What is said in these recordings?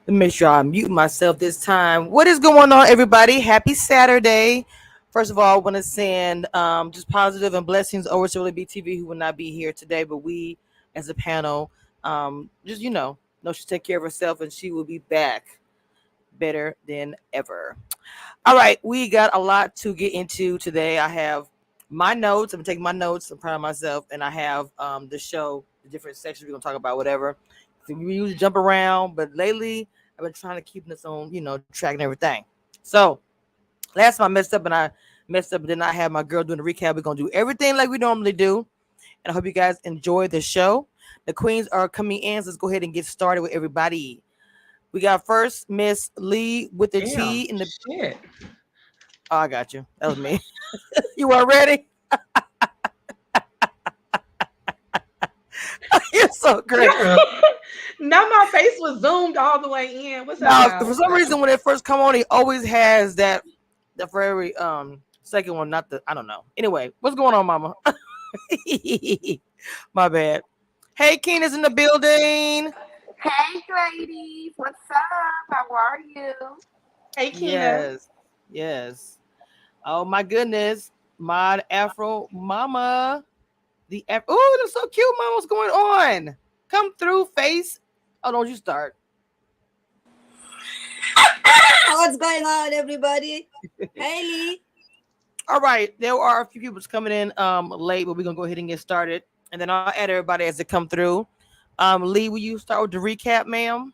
Let me make sure I mute myself this time. What is going on, everybody? Happy Saturday. First of all, I want to send just positive and blessings over to Lily BTV, who will not be here today, but we, as a panel, just know she'll take care of herself and she will be back better than ever. All right, we got a lot to get into today. I have my notes. I'm taking my notes. I'm proud of myself, and I have the show, the different sections we're gonna talk about, whatever. So we usually jump around, but lately I've been trying to keep this on, track and everything. So last time I messed up, but then I had my girl doing the recap. We're gonna do everything like we normally do, and I hope you guys enjoy the show. The queens are coming in, so let's go ahead and get started with everybody. We got first Miss Lee with the Damn, T in the. shit. Oh, I got you. That was me. You are ready? You're so great. Now my face was zoomed all the way in. What's up, Now, y'all? for some reason, when it first come on, he always has that for every second one. Not the I don't know. Anyway, what's going on, Mama? My bad. Hey, Keena's in the building. Hey, ladies, what's up? How are you? Hey, Keena. Yes, yes. Oh my goodness, Mod Afro Mama. Oh, that's so cute, Mama. What's going on? Come through, face. Oh, don't you start. What's going on, everybody? Hey, Lee. All right, there are a few people coming in late, but we're gonna go ahead and get started, and then I'll add everybody as they come through. Lee, will you start with the recap, ma'am?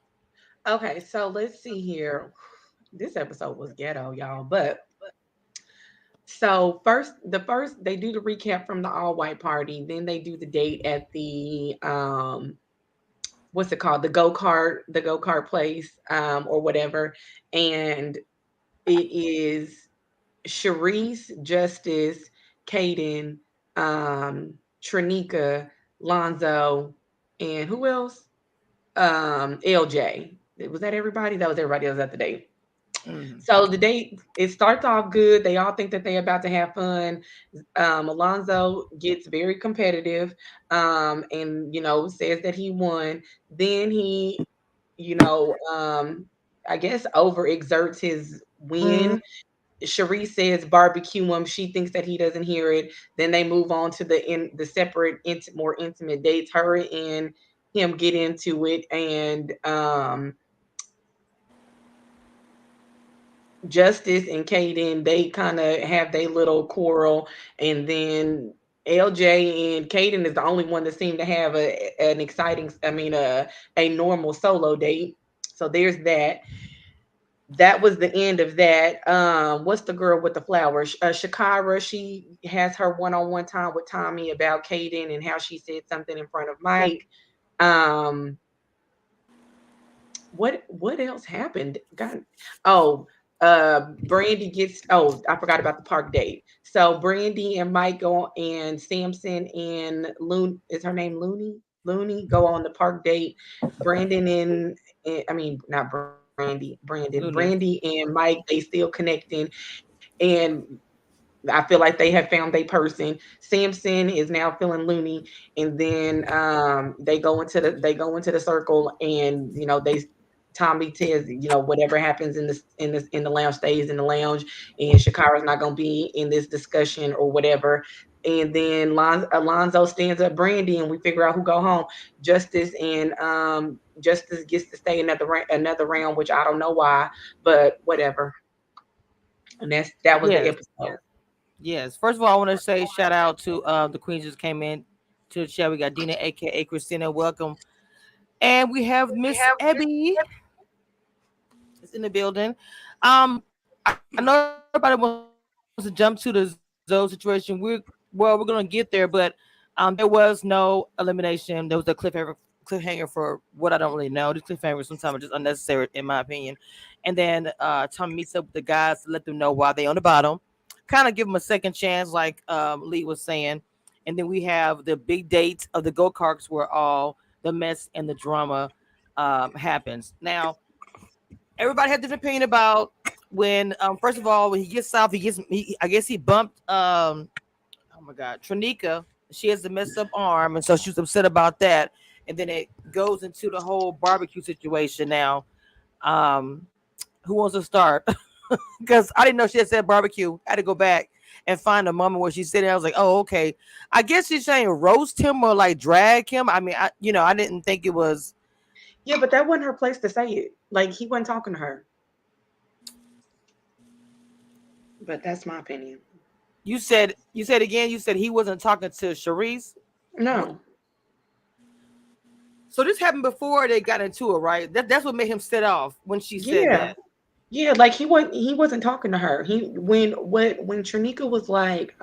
Okay, so let's see here. This episode was ghetto, y'all. But so first they do the recap from the all white party. Then they do the date at the what's it called? The go kart place, or whatever. And it is Sharice, Justice, Kaden, Trinika, Lonzo, and who else? LJ. Was that everybody? That was everybody else at the date. Mm-hmm. So the date, it starts off good. They all think that they're about to have fun. Alonzo gets very competitive, and says that he won. Then he, I guess overexerts his win. Cherie says barbecue him. She thinks that he doesn't hear it. Then they move on to the separate, more intimate dates. Her and him get into it, and Justice and Kaden, they kind of have their little quarrel, and then LJ and Kaden is the only one that seem to have an exciting, a normal solo date. So there's that. That was the end of that. What's the girl with the flowers? Shakira, she has her one-on-one time with Tommy about Kaden and how she said something in front of Mike. Um, what else happened? God, oh, Brandy gets. Oh, I forgot about the park date. So Brandy and Mike go, and Samson and Loon, is her name Looney? Looney go on the park date. Brandon I mean, not Looney. Brandy and Mike, they still connecting, and I feel like they have found a person. Samson is now feeling loony, and then they go into the circle, and they Tommy says, whatever happens in the lounge stays in the lounge, and Shakira's not gonna be in this discussion or whatever. And then Alonzo stands up Brandy, and we figure out who go home. Justice gets to stay another round, which I don't know why, but whatever. And that was the Yes, episode. yes. First of all, I want to say shout out to the queens just came in to the chat. We got Dina, aka Christina. Welcome, and we have Miss Abby is in the building. I know everybody wants to jump to the Zoe situation. We're gonna get there, but there was no elimination. There was a cliffhanger for what I don't really know. These cliffhangers sometimes are just unnecessary, in my opinion. And then Tommy meets up with the guys to let them know why they on the bottom, kind of give them a second chance, like Lee was saying. And then we have the big dates of the go karts where all the mess and the drama happens. Now everybody has a different opinion about when first of all when he gets south I guess he bumped oh my god, Tranika. She has a messed up arm, and so she was upset about that. And then it goes into the whole barbecue situation now. Um, who wants to start? Because I didn't know she had said barbecue. I had to go back and find a moment where she said it. I was like, oh, okay. I guess she's saying roast him or like drag him. I mean, I didn't think it was. Yeah, but that wasn't her place to say it. Like he wasn't talking to her. But that's my opinion. You said again. You said he wasn't talking to Sharice. No. So this happened before they got into it, right? That's what made him set off when she said Yeah. that. Yeah, like he wasn't talking to her. He when Trinika was like,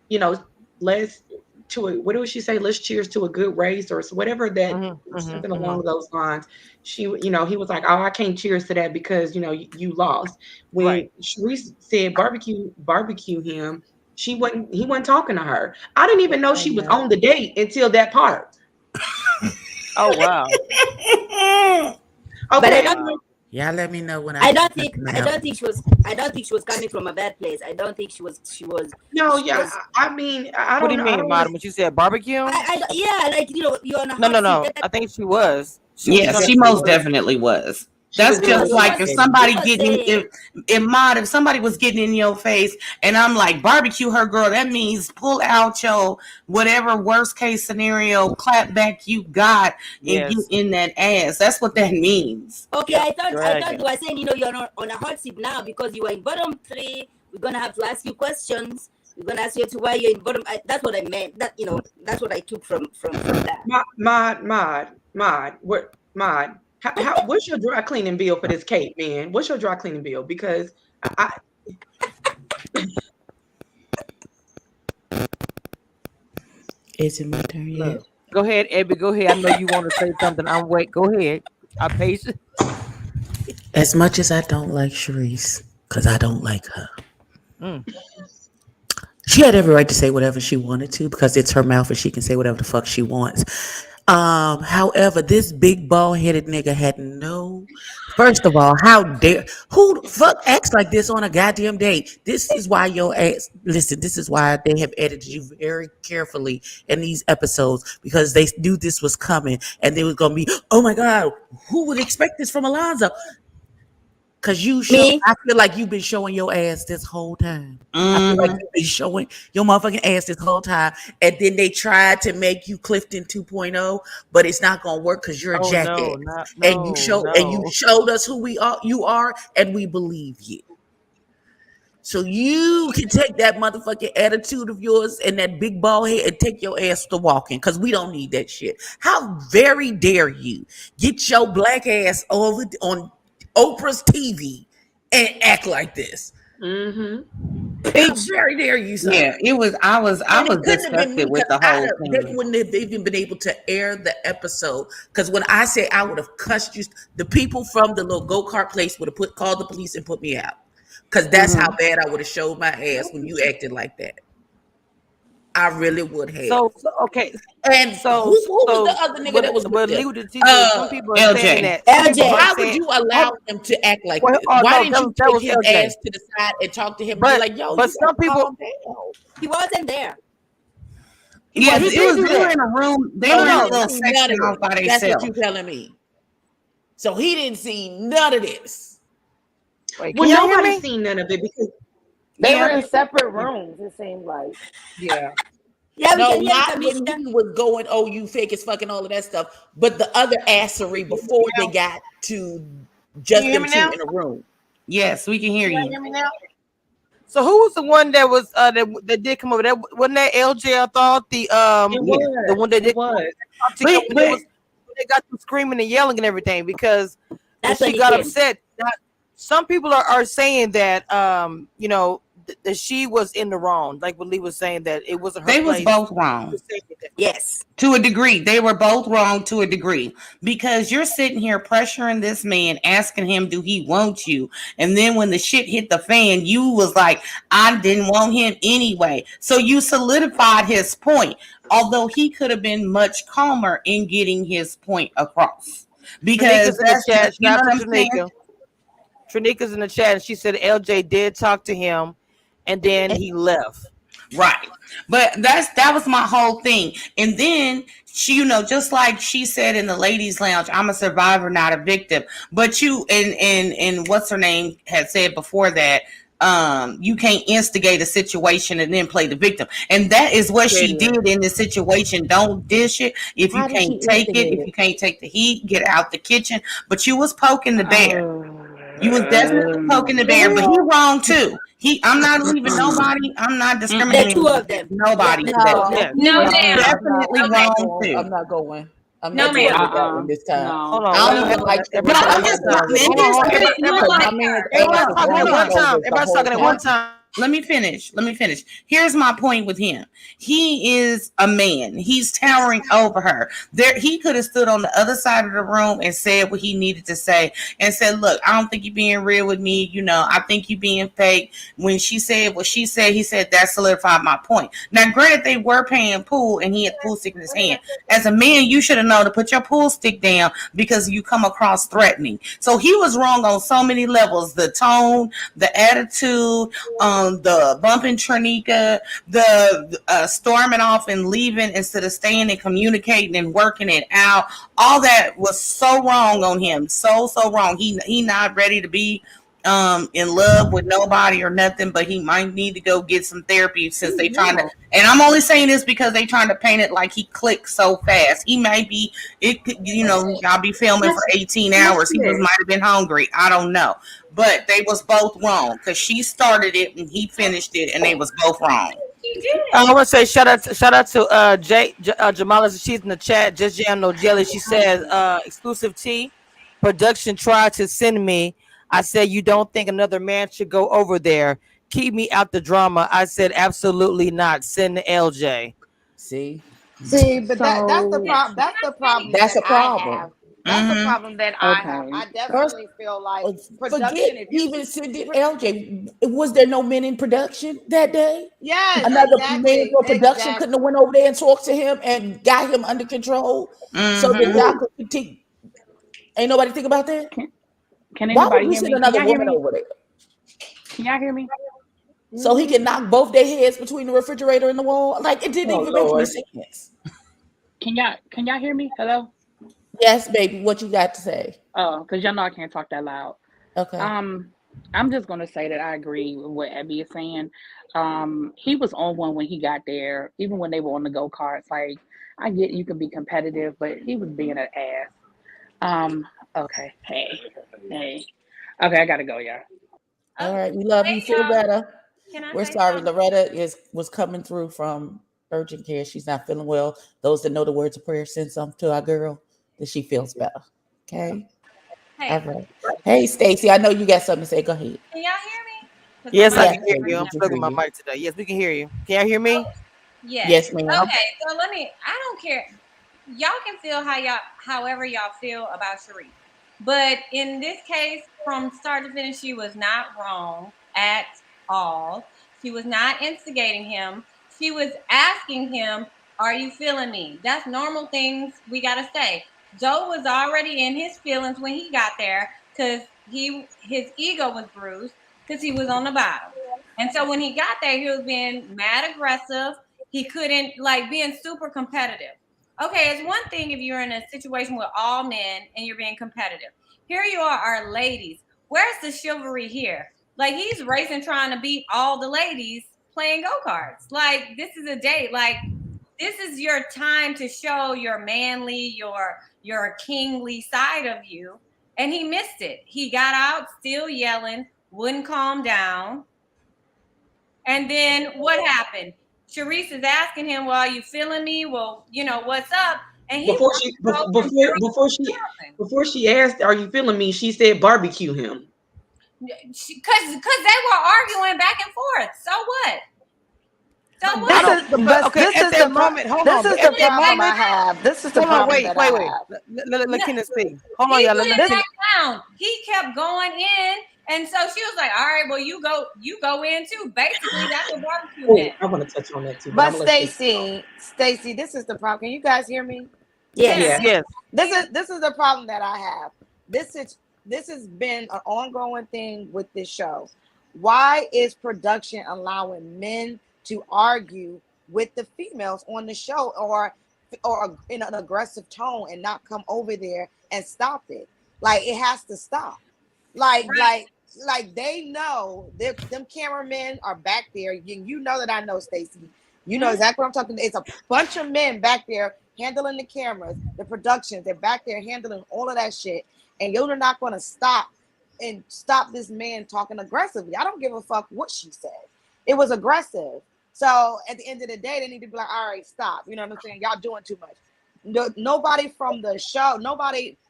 you know, let's to a what did she say? Let's cheers to a good race or whatever that something Hmm. along those lines. He was like, oh, I can't cheers to that because you lost. Right. When Sharice said barbecue him, he wasn't talking to her. I didn't even know she was on the date until that part. Oh wow. But I Okay, don't. I'm like, Y'all let me know when I I can don't cut think. them I out. don't think she was. I don't think she was coming from a bad place. I don't think she was. She was. no, She yeah, was. I mean, I What do don't you know. I mean, don't want madam? to. When she said barbecue? Yeah, like you're on a No, hot no, seat. no. I think she was. She was Yes, trying to she say most what? definitely was. She was That's being a just Because she little like if was. shady. She somebody was getting saying. if somebody was getting in your face and I'm like barbecue her girl, that means pull out your whatever worst case scenario clap back you got and get Yes. in that ass. That's what that means. Okay, Yep. I thought Dragon. you were saying, you're on a hot seat now because you were in bottom three. We're gonna have to ask you questions. We're gonna ask you to why you're in bottom. That's what I meant. That's what I took from that. Mod. What's your dry cleaning bill for this cake, man? What's your dry cleaning bill? Because I Is it my turn yet? look, Go ahead, Abby. Go ahead. I know you want to say something. I'm wait. Go ahead. I patient. As much as I don't like Sharice, because I don't like her. Mm. She had every right to say whatever she wanted to because it's her mouth and she can say whatever the fuck she wants. However, this big bald headed nigga had no. First of all, how dare who the fuck acts like this on a goddamn date? This is why your ass. Listen, this is why they have edited you very carefully in these episodes because they knew this was coming and they was gonna be. Oh my god, who would expect this from Alonzo? Cause Me, I feel like you've been showing your ass this whole time. I feel like mm-hmm. you've been showing your motherfucking ass this whole time. And then they tried to make you Clifton 2.0, but it's not gonna work because you're a Oh no, jackass. not And no, you no. showed us who you are, and we believe you. So you can take that motherfucking attitude of yours and that big bald head and take your ass to walking because we don't need that shit. How very dare you get your black ass over on Oprah's TV and act like this? Mm-hmm. How preach. very dare you, sir? Yeah, And it was. I it was couldn't have been me disgusted with because the whole they thing. wouldn't have even been able to air the episode. Because when I say I would have cussed you, the people from the little go kart place would have called the police and put me out. Because that's how Mm-hmm. bad I would have showed my ass when you acted like that. I really would have. Okay. And who was the other nigga that was with But them? legal to teach you. Some people are saying LJ. that. Some people are LJ. Why would saying. you Hold allow on. him to act like Well, this? oh Why no, didn't you that take was his LJ. ass to the side and talk to him and be But like, yo, but you some gotta people. calm down? He wasn't there. Yes, He it did was. do They were that. in a room. They No, So were in he a no, didn't little see section none of house this. by That's what themselves. you telling me. So he didn't see none of this. wait. Can Well, y'all hear nobody me? seen none of it because They were yeah, in separate rooms, it seemed like. yeah. Yeah, we No, can hear you, not when Kamisha. he was going, oh, you fake as fucking all of that stuff. But the other assery Can you hear me before they now? got to Can you just hear them me two now? in a room. Yes, we can hear Can y'all you. hear me now? So who was the one that was that did come over? That wasn't that LJ? I thought It the was. one that It did was. talk to him But when it but was when they got to screaming and yelling and everything because when That's she when he got came. upset. Some people are saying that that she was in the wrong. Like what Lee was saying that it wasn't her they was place both wrong. to say that. Yes. To a degree. They were both wrong to a degree. Because you're sitting here pressuring this man, asking him, do he want you? And then when the shit hit the fan, you was like, I didn't want him anyway. So you solidified his point. Although he could have been much calmer in getting his point across. Because Trinika's in the that's chat. just, you Shout know out what to I'm saying? Trinika. Trinika's in the chat and she said LJ did talk to him and then he left. Right. But that was my whole thing. And then she, just like she said in the ladies' lounge, I'm a survivor, not a victim. But you and what's her name had said before that, you can't instigate a situation and then play the victim. And that is what she Yeah. did in this situation. Don't dish it. If you How did she can't take it, instigate if it? you can't take the heat, get out the kitchen. But you was poking the bear. You was definitely poking the For bear, but he real? wrong too. I'm not leaving nobody. I'm not The discriminating two of them. against Yeah, nobody the two today. of them. No, Yes. No, But ma'am. you I'm not. definitely I'm not wrong going. too. I'm not going. I'm No, not The two going of ma'am. with them. that one this time. Hold No. on. I Wait, don't wait, even hold like on. Sheree. No, Everybody, I'm I just have everybody, no and hold on, here's hold on. the Because thing. you don't respect. like My man's her. ass Everybody's is talking at always one Hold on. time. shoulders the Everybody's whole talking at one time. time. Let me finish. Let me finish. Here's my point with him. He is a man. He's towering over her. There, he could have stood on the other side of the room and said what he needed to say, and said, "Look, I don't think you're being real with me. I think you're being fake." When she said what she said, he said that solidified my point. Now, granted, they were paying pool, and he had the pool stick in his hand. As a man, you should have known to put your pool stick down because you come across threatening. So he was wrong on so many levels: the tone, the attitude, the bumping Trinica, the storming off and leaving instead of staying and communicating and working it out. All that was so wrong on him. So wrong. He not ready to be in love with nobody or nothing, but he might need to go get some therapy since they trying to, and I'm only saying this because they trying to paint it like he clicked so fast. He may be, I'll be filming for Let's 18 let's hours. He was this. might have been hungry. I don't know. But they was both wrong because she started it and he finished it, and they was both wrong. She I did. want to say shout out to Jamala. She's in the chat. Just Jam No Jelly. She says exclusive T production tried to send me. I said you don't think another man should go over there. Keep me out the drama. I said absolutely not. Send the LJ. See, See, but that's the Can problem. can That's I the finish? problem that's that a I problem. have. That's the Mm-hmm. problem that I have. Okay. I First, definitely feel like forget production. If you, even Cindy LJ. Was there no men in production that day? yes, Another man exactly, for production couldn't have exactly. went over there and talked to him and got him under control, so that Mm-hmm. y'all could continue. Ain't nobody think about that? Can Can Why would anybody we hear send me? Can another y'all hear woman me? over there Can y'all hear me? so he Hmm. can knock both their heads between the refrigerator and the wall? Like it didn't Oh even make any Lord. sense. Can y'all hear me? Hello? Yes, baby. What you got to say? Oh, because y'all know I can't talk that loud. Okay. Um, I'm just gonna say that I agree with what Abby is saying. He was on one when he got there, even when they were on the go karts. Like, I get you can be competitive, but he was being an ass. Um, okay, hey, okay, I gotta go, y'all. All Okay, right. We love you. wait, Feel y'all. better. Can I We're say sorry. something? Loretta was coming through from urgent care. She's not feeling well. Those that know the words of prayer, send some to our girl that she feels better. Okay. All Hey, right. Hey, Stacy. I know you got something to say. Go ahead. can y'all hear me? Because my Yes, I mic Yes, can is hear baby. you. We I'm can hear plugging my you. mic today. Yes, we can hear you. Can y'all hear me? yes. Yes, ma'am. Okay, so let me. I don't care. Y'all can feel however y'all feel about Sharif, but in this case, from start to finish, she was not wrong at all. She was not instigating him. She was asking him, "Are you feeling me?" That's normal things we gotta say. Joe was already in his feelings when he got there because his ego was bruised because he was on the bottom. And so when he got there, he was being mad aggressive. He couldn't like being super competitive. Okay, it's one thing if you're in a situation with all men and you're being competitive. Here you are ladies. Where's the chivalry here? Like he's racing trying to beat all the ladies playing go-karts. Like this is a date. Like this is your time to show your manly, your kingly side of you. And he missed it. He got out still yelling, wouldn't calm down. And then what happened? Sharice is asking him, "Well, are you feeling me? Well, what's up?" And he Before wants she to go bef- from zero before to before she before she asked, "Are you feeling me?" She said, "Barbecue him." because they were arguing back and forth. So what? So But I this what? don't. is But okay, this at is that moment, hold this on. But is at the Couldn't that back problem moment, I have. This is the hold on. problem Wait, that I wait, wait. have. Let no, Kenneth speak. Hold on, he y'all. Let couldn't Kenneth. back down. He kept going in, and so she was like, "All right, well, you go in too." Basically, that's what barbecue Oh, meant. I want to touch on that too, but I'm But gonna let Stacey talk. Stacy, this is the problem. Can you guys hear me? Yeah, Yes. Yeah. Yes. This is the problem that I have. This has been an ongoing thing with this show. Why is production allowing men to argue with the females on the show, or in an aggressive tone, and not come over there and stop it. Like it has to stop. Like Right. like like they know them cameramen are back there. You know that I know, Stacy. You know Mhm. exactly what I'm talking. It's a bunch of men back there handling the cameras, the productions. They're back there handling all of that shit, and you're not going to stop this man talking aggressively. I don't give a fuck what she said. It was aggressive. So at the end of the day, they need to be like, all right, stop. You know what I'm saying? Y'all doing too much. No, nobody from the show,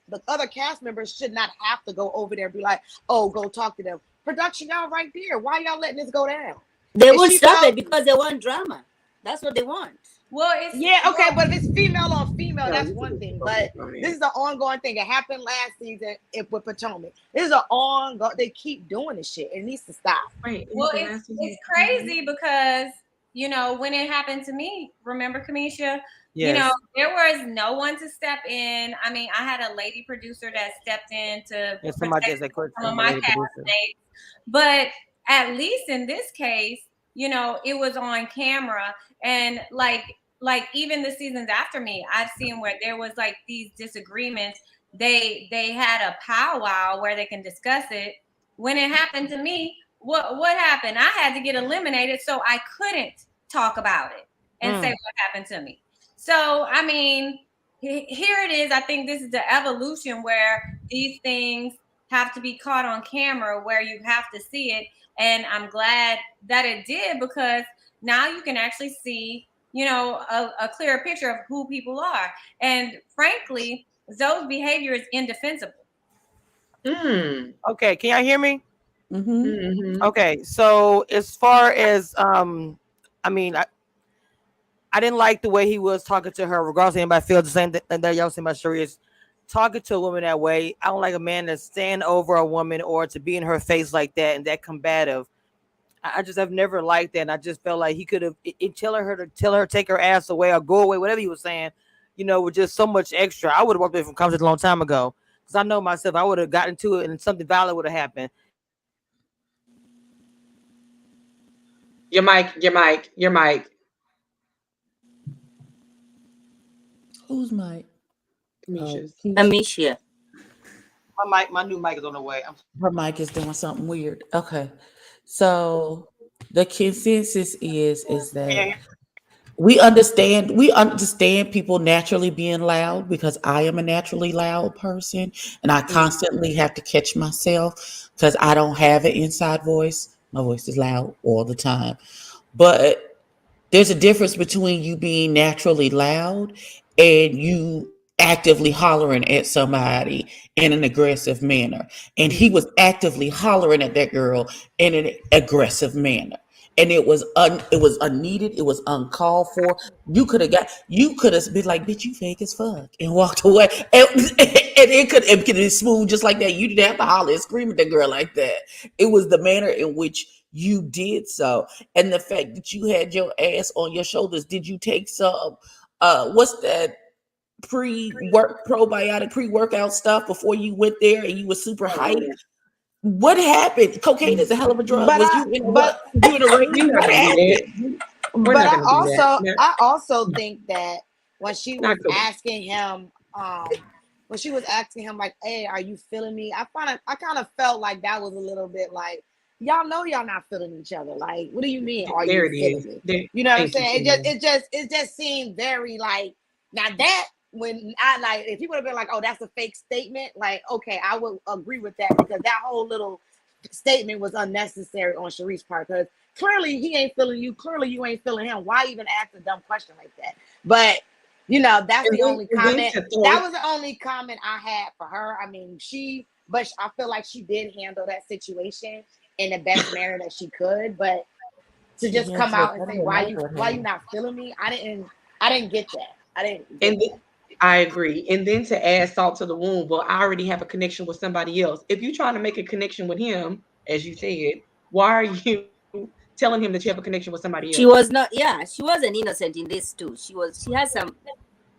the other cast members should not have to go over there and be like, oh, go talk to them. Production, y'all right there. Why y'all letting this go down? They And won't she stop felt, it because they want drama. That's what they want. Well, it's yeah, okay, well, but if it's female on female, No, that's you can one just thing. focus But on this it. is an ongoing thing. It happened last season with Potomac. This is an ongoing. They keep doing this shit. It needs to stop. Wait, it well, happened it's last season. it's crazy because when it happened to me, remember, Kamisha? Yes. There was no one to step in. I mean, I had a lady producer that stepped in to And somebody protect just like quick some of my my lady producer. castmates, but at least in this case, it was on camera, and like even the seasons after me, I've seen where there was like these disagreements. They had a powwow where they can discuss it. When it happened to me, what happened? I had to get eliminated, so I couldn't talk about it and say Mm. what happened to me. So I mean, here it is. I think this is the evolution where these things have to be caught on camera, where you have to see it. And I'm glad that it did, because now you can actually see, a clearer picture of who people are. And frankly, Zoe's behavior is indefensible. Mm. Okay, can y'all hear me? Mm-hmm. Mm-hmm. Okay, so as far as I mean, I didn't like the way he was talking to her. Regardless, of anybody feels the same thing that y'all saying about Sharia is talking to a woman that way. I don't like a man to stand over a woman or to be in her face like that and that combative. I just have never liked that. And I just felt like he could have tell her take her ass away or go away, whatever he was saying. With just so much extra. I would have walked away from conversation a long time ago because I know myself. I would have gotten to it and something violent would have happened. Your mic, your mic, your mic. Who's Mike? Oh, Canisius. Keisha. Amicia. My new mic is on the way. Her mic is doing something weird. Okay. So the consensus is that we understand people naturally being loud because I am a naturally loud person and I constantly have to catch myself because I don't have an inside voice. My voice is loud all the time. But there's a difference between you being naturally loud and you actively hollering at somebody in an aggressive manner. And he was actively hollering at that girl in an aggressive manner. And it was unneeded. It was uncalled for. You could have been like, bitch, you fake as fuck, and walked away. And it could be smooth just like that. You didn't have to holler and scream at the girl like that. It was the manner in which you did so, and the fact that you had your ass on your shoulders. Did you take some what's that pre-workout stuff before you went there and you were super Oh hyped? yeah. What happened? Cocaine is a hell of a drug. But Was I you in a but what? You in a rage? We're not What gonna do that. happened? We're but not I gonna do that. also No, I also think that when she not was cool. asking him, like, "Hey, are you feeling me?" I kind of felt like that was a little bit like, y'all know y'all not feeling each other. Like, what do you mean? Are There you it feeling is. me? There. You know what I'm Thank you, saying? Shannon. It just seemed very like, now that when I like, if he would have been like, oh, that's a fake statement, like, okay, I would agree with that, because that whole little statement was unnecessary on Sharice's part, because clearly he ain't feeling you. Clearly you ain't feeling him. Why even ask a dumb question like that? But that's the only And then comment. to That throw. was the only comment I had for her. I mean, but I feel like she did handle that situation in the best manner that she could. But to She just handled come it out and say, better than why most you would why have. you not feeling me? I didn't get that. I didn't get And then, that. I agree. And then to add salt to the wound, well, I already have a connection with somebody else. If you're trying to make a connection with him, as you said, why are you telling him that you have a connection with somebody else? She was not. Yeah, she wasn't innocent in this too. She was. She has some.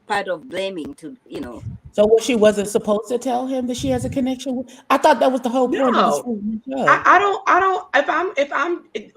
part of blaming to, you know. So what, she wasn't supposed to tell him that she has a connection with? I thought that was the whole point of the No, show. I don't.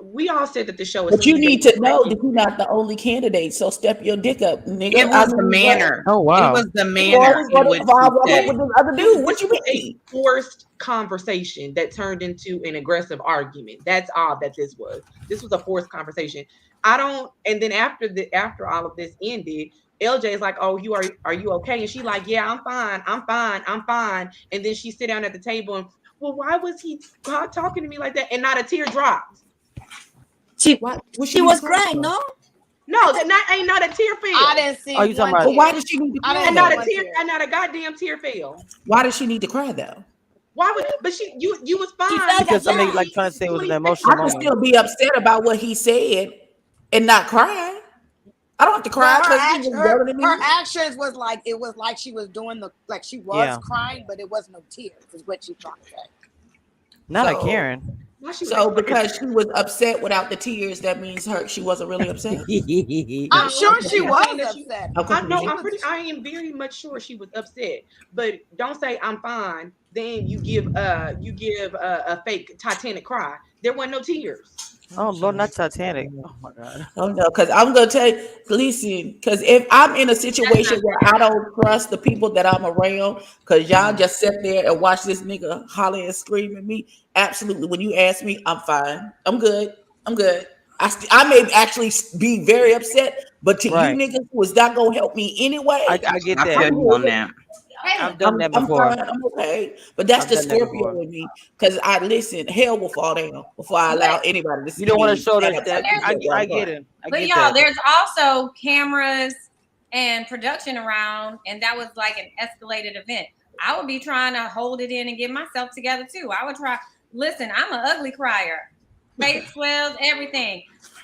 We all said that the show is But you sweet. need to know that you're not the only candidate. So step your dick up, nigga. It was the manner. Oh, wow. It was the Or manner in which she said with it. this other dude. What This you was a mean? forced conversation that turned into an aggressive argument. That's all that this was. This was a forced conversation. I don't. And then after all of this ended, LJ is like, "Oh, are you okay?" And she like, "Yeah, I'm fine. I'm fine. I'm fine." And then she sit down at the table and, well, why was he talking to me like that? And not a tear dropped. She What she was crying, no? No, ain't not a tear fell. I didn't see. Oh, you talking one about- But why tear. does she need to I cry? didn't And know not a one tear, tear. and not a goddamn tear fell. Why does she need to cry though? Why would? But you was fine. felt Because that somebody like trying to say it was an emotional I can moment. still be upset about what he said and not cry. I don't have to cry Her, because he act- was her, yelling at me. her actions was like it was like she was doing like she was Yeah. crying, but it was no tears. Is what she trying to say. Not a So- Karen. Why she was So like- because she was upset without the tears, that means she wasn't really upset. I'm sure she I'm was saying that she- upset. Okay. I am very much sure she was upset. But don't say I'm fine. Then you give a fake Titanic cry. There wasn't no tears. Oh Lord, not Titanic. Oh my God. Oh no, because I'm gonna tell you, listen, because if I'm in a situation where I don't trust the people that I'm around, because y'all just sit there and watch this nigga holler and scream at me, absolutely. When you ask me, I'm fine. I'm good. I'm good. I may actually be very upset, but to Right. you niggas who is not gonna help me anyway, I get I feel that. you on that. I've done that I'm before. fine. I'm okay. But that's I've the done that Scorpio before. in me, because I listen. Hell will fall down before I allow anybody to see You don't want me to show stand that. up that like this. I get it. I But get y'all, that. there's also cameras and production around, and that was like an escalated event. I would be trying to hold it in and get myself together too. I would try. Listen, I'm an ugly crier, face swells, everything.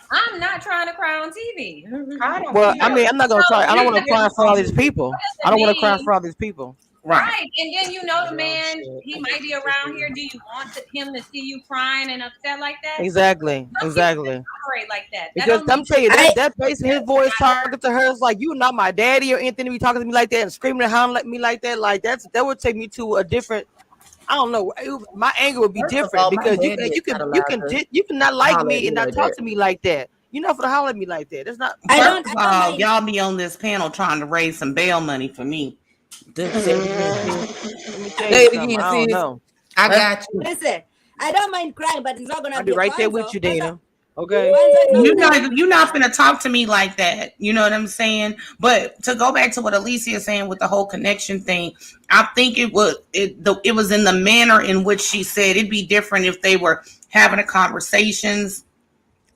I'm not trying to cry on TV. I don't. Well, I care. mean, I'm not gonna So, cry. I don't want to yeah, cry for all these people. What does it I don't want to cry mean? for all these people. Right. And then you know the man, he might be around here. Do you want him to see you crying and upset like that? Exactly. Some Exactly. people operate like that. That Because don't I'm mean- telling you that bass in his voice talking to her is like, you're not my daddy or anything to be talking to me like that and screaming and hollering at me like that. Like that would take me to a different. I don't know. My anger would be First of different all, my because you daddy can is you not can allowed to you can not like holler at me and me not like talk that. to me like that. You're not gonna holler at me like that. That's not. I First don't of all, mind. y'all be on this panel trying to raise some bail money for me. Let me tell you Say it something. again, I don't sis. know. I got you. Listen, I don't mind crying, but it's not gonna I'll be be a right there Kwanzaa. with you, Dana. Okay. You're not gonna talk to me like that. You know what I'm saying? But to go back to what Alicia is saying with the whole connection thing, I think it was in the manner in which she said it'd be different if they were having a conversations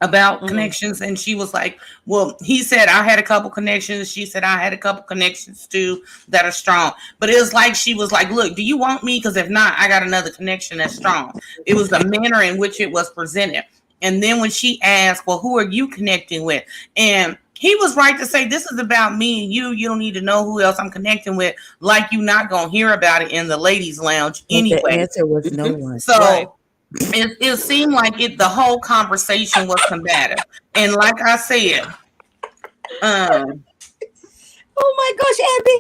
about connections, and she was like, well, he said I had a couple connections, she said I had a couple connections too that are strong, but it was like she was like, look, do you want me? Because if not, I got another connection that's strong. It was the manner in which it was presented. And then when she asked, well, who are you connecting with? And he was right to say, this is about me and you don't need to know who else I'm connecting with, like you not gonna hear about it in the ladies lounge anyway. The answer was no one. So Right. it seemed like the whole conversation was combative. And like I said, Oh my gosh, Abby.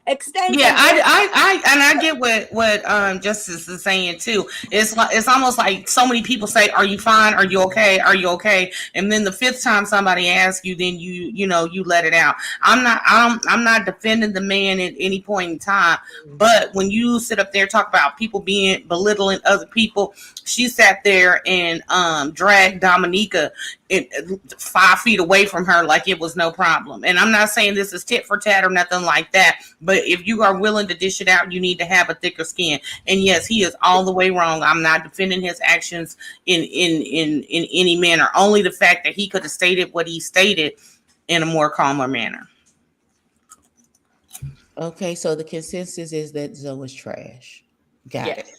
Extend. yeah, I get what Justice is saying too. It's like, it's almost like so many people say, "Are you fine? Are you okay? Are you okay?" And then the fifth time somebody asks you, then you let it out. I'm not defending the man at any point in time, but when you sit up there talk about people being belittling other people, she sat there and dragged Dominica 5 feet away from her like it was no problem. And I'm not saying this is tit for tat or nothing like that, but if you are willing to dish it out, you need to have a thicker skin. And yes, he is all the way wrong. I'm not defending his actions in any manner. Only the fact that he could have stated what he stated in a more calmer manner. Okay, so the consensus is that Zoe is trash. Got it.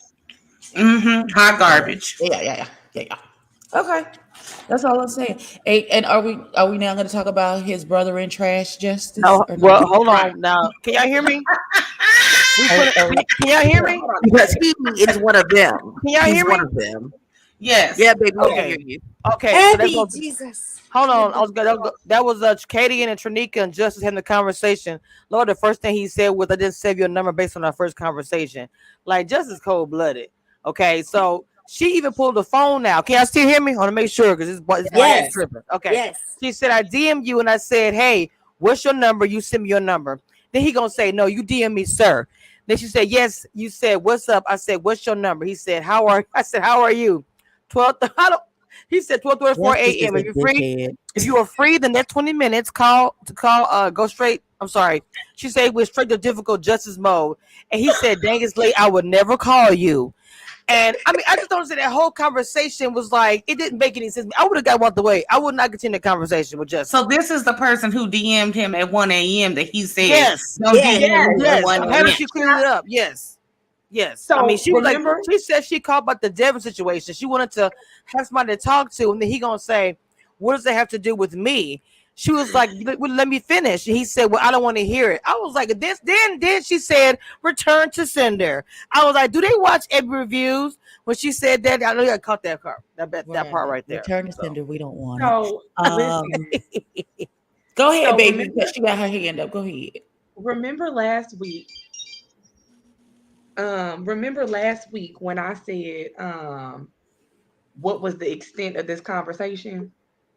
Hot garbage. Yeah. Okay, that's all I'm saying. Hey, and are we now going to talk about his brother in trash, Justice? No, or well, hold on now. Can y'all hear me? Can y'all hear me? Oh, because he is one of them. Can y'all He's hear one me? of them. Yes. Yeah, baby, we can Okay. hear you. Okay. So that's Abby, what. Jesus. Hold on. I was gonna. That was Katie and Trinika and Justice having the conversation. Lord, the first thing he said was, "I didn't save your number based on our first conversation." Like Justice cold blooded. Okay, so she even pulled the phone now. Can I still hear me? I want to make sure because this mic Yes. is tripping. Okay, Yes. she said, "I DM you and I said, hey, what's your number? You send me your number." Then he gonna say, "No, you DM me, sir." Then she said, "Yes." You said, "What's up?" I said, "What's your number?" He said, "How are?" I said, "How are you?" 12. I don't. He said 12:34 Justice is a.m. a If you're free, dickhead. if you are free, the next 20 minutes, go straight. I'm sorry. She said we're straight to difficult justice mode. And he said, dang, it's late. I would never call you. And I mean, I just don't say that whole conversation was like, it didn't make any sense. I would have got out the way. I would not continue the conversation with Justice. So this is the person who DM'd him at 1 a.m. that he said, Yes. don't Yes. DM me at Yes. 1 I'm happy a.m. she cleared it up. Yes. Yes. I mean, So she was like, remember, she said she called about the Devin situation. She wanted to have somebody to talk to, and then he gonna say, what does that have to do with me? She was like, let me finish. And he said, well, I don't want to hear it. I was like, this then she said, return to sender. I was like, do they watch every reviews? When she said that, I know I caught that part. That part Right. right there. Return to So sender. We don't want it. so listen. Um, Go ahead, So baby. remember, Because she got her hand up. Go ahead. remember last week. Remember last week when I said, what was the extent of this conversation?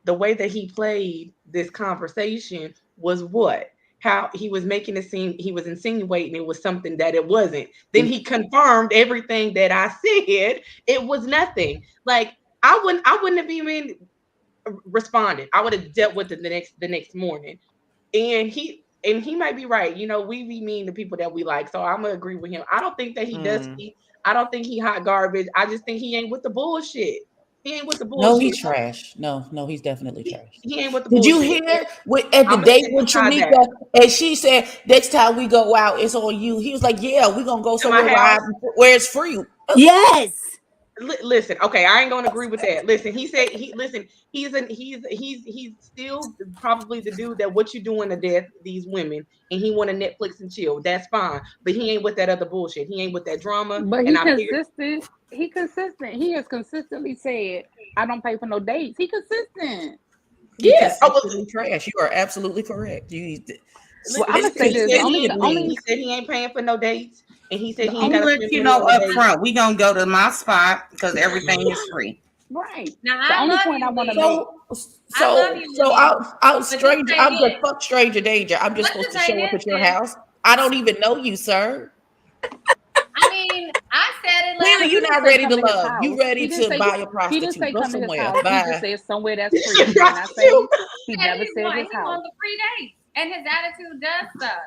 The way that he played this conversation was what? How he was making it seem he was insinuating it was something that it wasn't. Then he confirmed everything that I said. It was nothing. Like I wouldn't have even responded. I would have dealt with it the next morning. And he might be right. We be mean to people that we like. So I'm gonna agree with him. I don't think that he mm. dusty. I don't think he hot garbage. I just think he ain't with the bullshit. He ain't with the No, he's bullshit. trash. No, no, he's definitely He, trash. he ain't with the Did you bullshit. hear at the I'm gonna date sit with beside that. Tramika and she said, next time we go out, it's on you? He was like, yeah, we're going to go To my somewhere house. where it's free. Yes. Listen, okay, I ain't gonna agree with that. Listen, he said he's still probably the dude that what you doing to death these women, and he want to Netflix and chill. That's fine, but he ain't with that other bullshit. He ain't with that drama, But and he I figured. consistent. He consistent. He has consistently said, "I don't pay for no dates." He consistent. He Yeah. Oh, well, consistently trash. You are absolutely correct. Well, I'm gonna listen, say he this. said The he only, ain't the paying. only, He said he ain't paying for no dates, and he said the he He ain't got to only. let spend you money know on no up dates. front, we gonna go to my spot because everything is free. Right. Now The I only love point I you, want to William. make. So, I love so, you, so William. out But just stranger. say I'm just this. fuck stranger danger. I'm just But supposed just to say show up this, at your sis. house. I don't even know you, sir. I mean, I said it Clearly, last He you're didn't not say ready come to to his love. You house. ready to buy a He didn't prostitute? say Go come to his somewhere. house. He just Bye. said somewhere that's A free. He did not say. prostitute. He that never said his he house. wants the free dates, and his attitude does suck.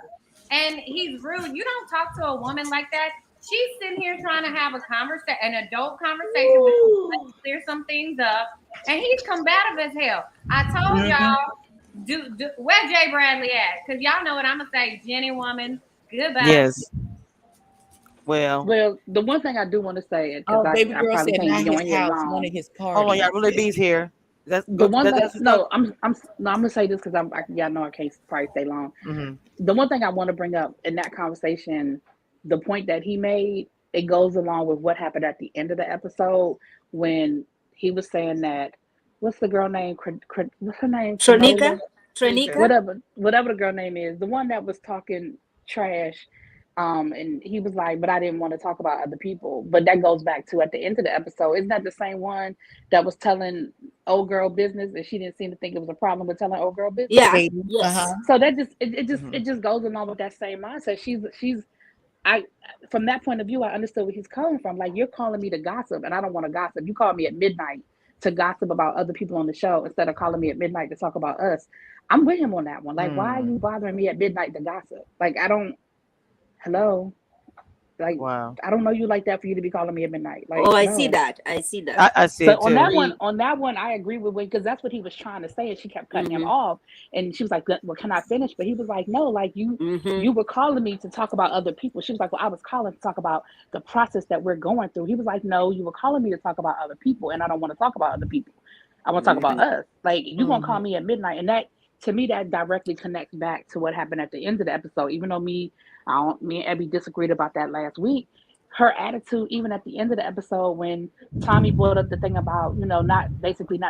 And he's rude. You don't talk to a woman like that. She's sitting here trying to have an adult conversation with you, trying to clear some things up, and he's combative as hell. I told Hmm. y'all, where Jay Bradley at? Because y'all know what I'm gonna say, Jenny woman. Goodbye. Yes. Well, Well, the one thing I do want to say, because Oh, baby I girl probably said can't not be his on here house, one long. of his hold on, y'all. parties. Really B's here. The one thing, That's done. no, I'm no, I'm gonna say this because y'all know I can't probably stay long. Mm-hmm. The one thing I want to bring up in that conversation, the point that he made, it goes along with what happened at the end of the episode when he was saying that, what's the girl name? What's her name? Tronika. Crenola? Nika. Tronika. Whatever the girl name is, the one that was talking trash. And he was like, but I didn't want to talk about other people. But that goes back to at the end of the episode. Isn't that the same one that was telling old girl business and she didn't seem to think it was a problem with telling old girl business? Yeah. Katie. Yes. So that just it just Mm-hmm. it just goes along with that same mindset. She's I From that point of view, I understood where he's coming from. Like, you're calling me to gossip, and I don't want to gossip. You called me at midnight to gossip about other people on the show instead of calling me at midnight to talk about us. I'm with him on that one. Like, why are Mm. you bothering me at midnight to gossip? Like, I don't. Hello, like, Wow. I don't know you like that for you to be calling me at midnight. Oh, Like, I see no. that. I see that. I see So it on too. Agreed. that one, I agree with Wade because that's what he was trying to say, and she kept cutting him Mm-hmm. off. And she was like, "Well, can I finish?" But he was like, "No, like Mm-hmm. you were calling me to talk about other people." She was like, "Well, I was calling to talk about the process that we're going through." He was like, "No, you were calling me to talk about other people, and I don't want to talk about other people. I want to talk about Mm-hmm. us. Like, you gonna call Mm-hmm. me at midnight?" And that, to me, that directly connects back to what happened at the end of the episode. Even though me and Abby disagreed about that last week. her attitude, even at the end of the episode, when Tommy brought up the thing about, not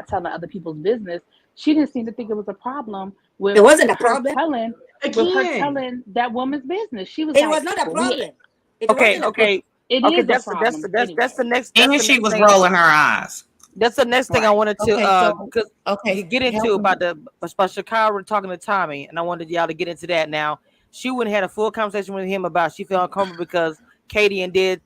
telling other people's business, she didn't seem to think it was a problem It wasn't a her problem. telling Again, that woman's business. She was It like, was not a well, problem. It Okay, wasn't a problem. okay, it okay. is a problem That's anyway. the next. That's And the she next was thing. rolling her eyes. That's the next thing I Right. wanted to Okay, so get into help me. about Shakira talking to Tommy, and I wanted y'all to get into that now. She wouldn't had a full conversation with him about she felt uncomfortable because Katie and did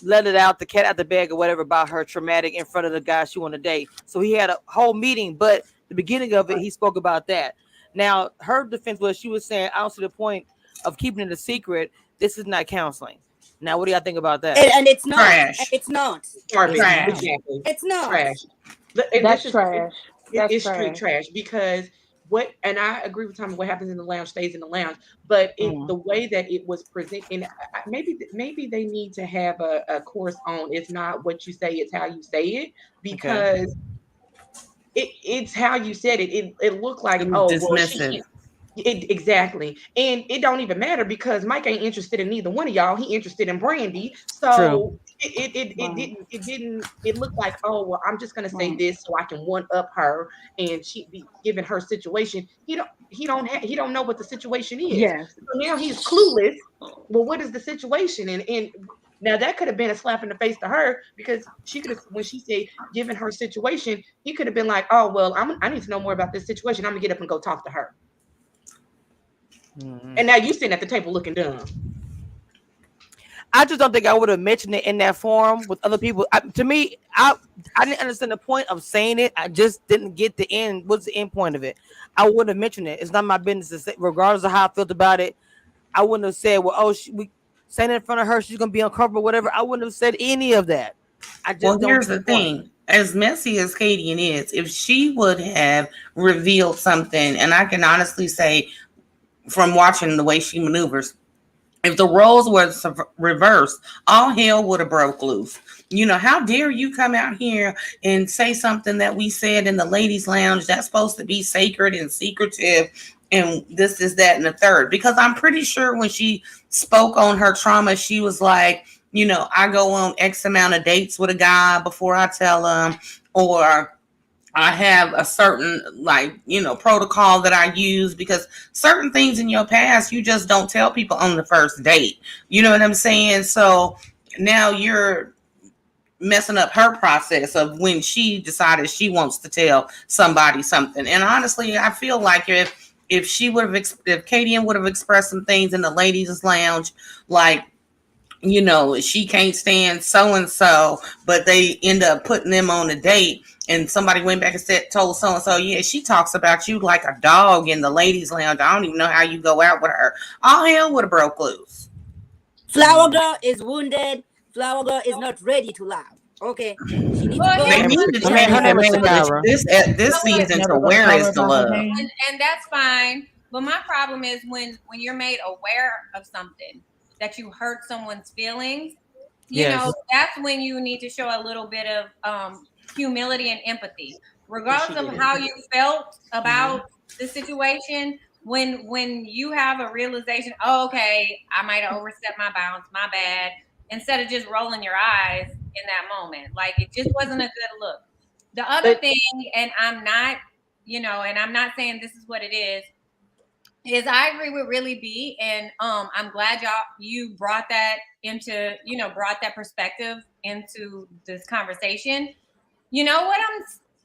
let it out, the cat out the bag or whatever about her traumatic in front of the guy she wanted to date. So he had a whole meeting, but the beginning of it, he spoke about that. Now, her defense was she was saying, I don't see the point of keeping it a secret. This is not counseling. Now, what do y'all think about that? And it's not. And Trash. it's not. garbage. It's not. Trash. Exactly. It's not. Trash. And this That's is trash. That's it's straight trash. trash because and I agree with Tommy. What happens in the lounge stays in the lounge. But Mm. the way that it was presented, and maybe they need to have a course on it's not what you say, it's how you say it, Okay. because it's how you said it. It looked like, It was oh well, she dismissive. can't. Exactly, and it don't even matter because Mike ain't interested in neither one of y'all. He interested in Brandy, True. so Right. it looked like, oh well, I'm just gonna say Right. this so I can one up her, and she be given her situation. He don't know what the situation is, Yes. so now he's clueless. Well, what is the situation? And now that could have been a slap in the face to her because she could have, when she said given her situation, he could have been like, oh well, I need to know more about this situation. I'm gonna get up and go talk to her. Mhm. And now you sitting at the table looking dumb. I just don't think I would have mentioned it in that forum with other people. To me, I didn't understand the point of saying it. I just didn't get the end. What's the end point of it? I wouldn't have mentioned it. It's not my business to say, regardless of how I felt about it. I wouldn't have said, "Well, oh, we saying it in front of her, she's gonna be uncomfortable, whatever." I wouldn't have said any of that. I Well, just don't here's get the the point. thing. As messy as Katie is, if she would have revealed something, and I can honestly say from watching the way she maneuvers, if the roles were reversed, all hell would have broke loose. How dare you come out here and say something that we said in the ladies' lounge that's supposed to be sacred and secretive, and this is that and the third. Because I'm pretty sure when she spoke on her trauma, she was like, I go on X amount of dates with a guy before I tell him, or I have a certain protocol that I use because certain things in your past you just don't tell people on the first date. You know what I'm saying? So now you're messing up her process of when she decided she wants to tell somebody something. And honestly, I feel like if she would have if Katie would have expressed some things in the ladies' lounge, like she can't stand so and so, but they end up putting them on a date, and somebody went back and told so and so, yeah, she talks about you like a dog in the ladies' lounge. I don't even know how you go out with her. All hell would have broke loose. Flower girl is wounded. Flower girl is not ready to laugh. Okay, she needs to Well, go They here's and need one to I thing. mean, change her the name is language Shakira. this season to Never gonna where call is her the by her love. name. And that's fine. But my problem is when you're made aware of something that you hurt someone's feelings, Yes. that's when you need to show a little bit of humility and empathy, And she regardless of didn't. how you felt Mhm. about the situation. When you have a realization, oh, okay, I might have overstepped my bounds, my bad, instead of just rolling your eyes in that moment, like it just wasn't a good look. The other But thing, and I'm not, and I'm not saying this is what it is I agree with Really B, and I'm glad you brought that into brought that perspective into this conversation. You know what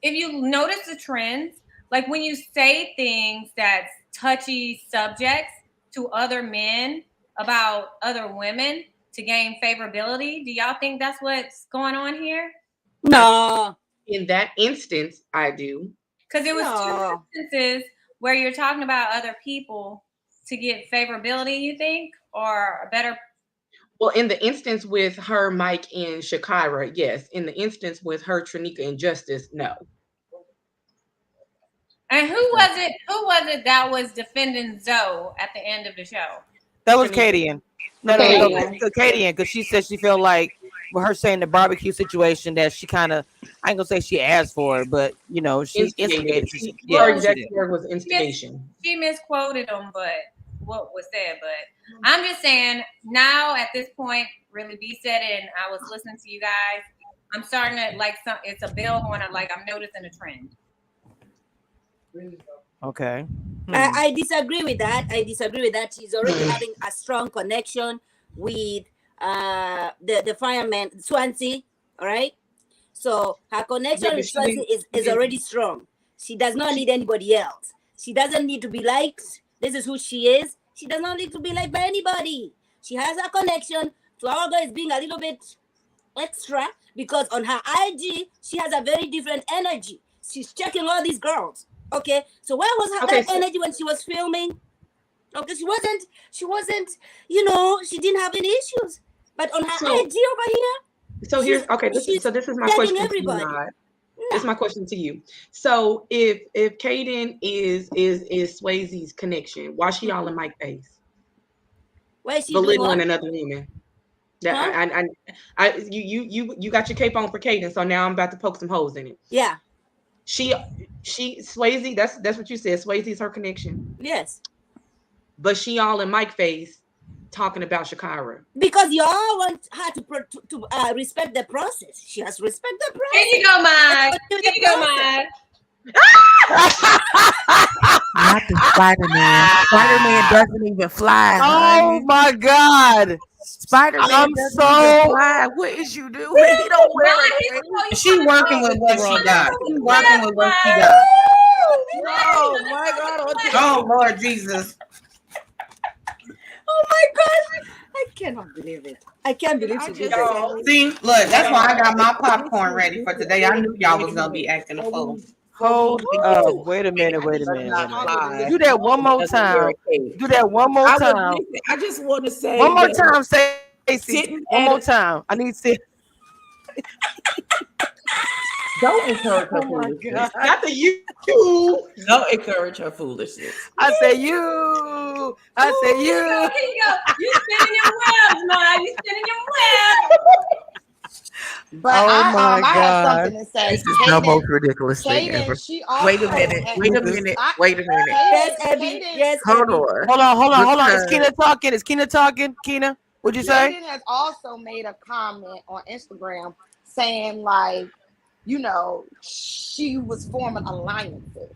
if you notice the trends, like when you say things that's touchy subjects to other men about other women to gain favorability, do y'all think that's what's going on here? I, no, in that instance, I do. Because it was two no. instances where you're talking about other people to get favorability, you think, or a better. Well, in the instance with her, Mike, and Shakira, yes. In the instance with her, Trinika, and Justice, no. And who was it? Who was it that was defending Zoe at the end of the show? That was Trinika. Katie. No, Katie. Katie, because she said she felt like with her saying the barbecue situation that she kind of, I ain't gonna say she asked for it, but she Instigated. instigated. Her Yeah, Well, she exact did. word was she, mis- instigation. she misquoted him, but what was said. But I'm just saying now at this point, really B said it, and I was listening to you guys. I'm starting to like some. It's a bell going. Like I'm noticing a trend. Okay. I disagree with that. I disagree with that. She's already having a strong connection with the fireman Swansea. All right. So her connection Yeah, but with she Swansea is didn't. already strong. She does not need anybody else. She doesn't need to be liked. This is who she is. She does not need to be liked by anybody. She has a connection. Flower Girl is being a little bit extra because on her IG she has a very different energy. She's checking all these girls. Okay, so where was Okay, that energy when she was filming? Okay, she wasn't. She didn't have any issues. But on her so IG over here, so here's okay. she's This is my tagging question to you, everybody. Rod. This is Nah, my question to you. So if Kaden is Swayze's connection, why she all in Mike face, why is she doing belittling what? another woman? That Huh? you got your cape on for Kaden, so now I'm about to poke some holes in it. Yeah. She Swayze, that's what you said. Swayze's her connection, Yes. but she all in Mike face talking about Shakira. Because you all want her to respect the process. She has to respect the Here you process. go, Mike. Continue Here the you go, process. Mike. Not the Spider-Man. Spider-Man doesn't even fly, Oh honey. my God. Spider-Man I'm doesn't even so fly. What is you doing? He don't wear Mike, a he's cape. so you She coming working from with you what she coming got. from She the working left, with what she Mike. got. Mike, Oh my God! Oh Lord Jesus. Oh my God! I cannot believe it. I can't believe she did this. Y'all, See, look, that's why I got my popcorn ready for today. I knew y'all was gonna be acting a fool. hold up. Wait a minute. Wait a Does minute. Wait not a minute. fly. Do that one more Doesn't wear time. a cape. Do that one more I would time. listen. I just want to One say more that time, Stacy. sitting One at more a, time. I need to see. don't encourage her Oh my foolishness. God. not the you. Don't encourage her foolishness. I say you. I say Here you go. you. Here you go. You spinning your webs, Mike. You spinning your webs. But Oh my I have God. something to say. This is the most ridiculous thing Kaden, ever. she Wait a also minute. had, Wait a Jesus. minute. I, Wait a minute. Yes, Kaden, Abby. Kaden, Yes, Hold Abby. on. Hold on. Is Because Keena talking? Is Keena talking? Keena, what'd you say? Kaden has also made a comment on Instagram saying like, she was forming alliances.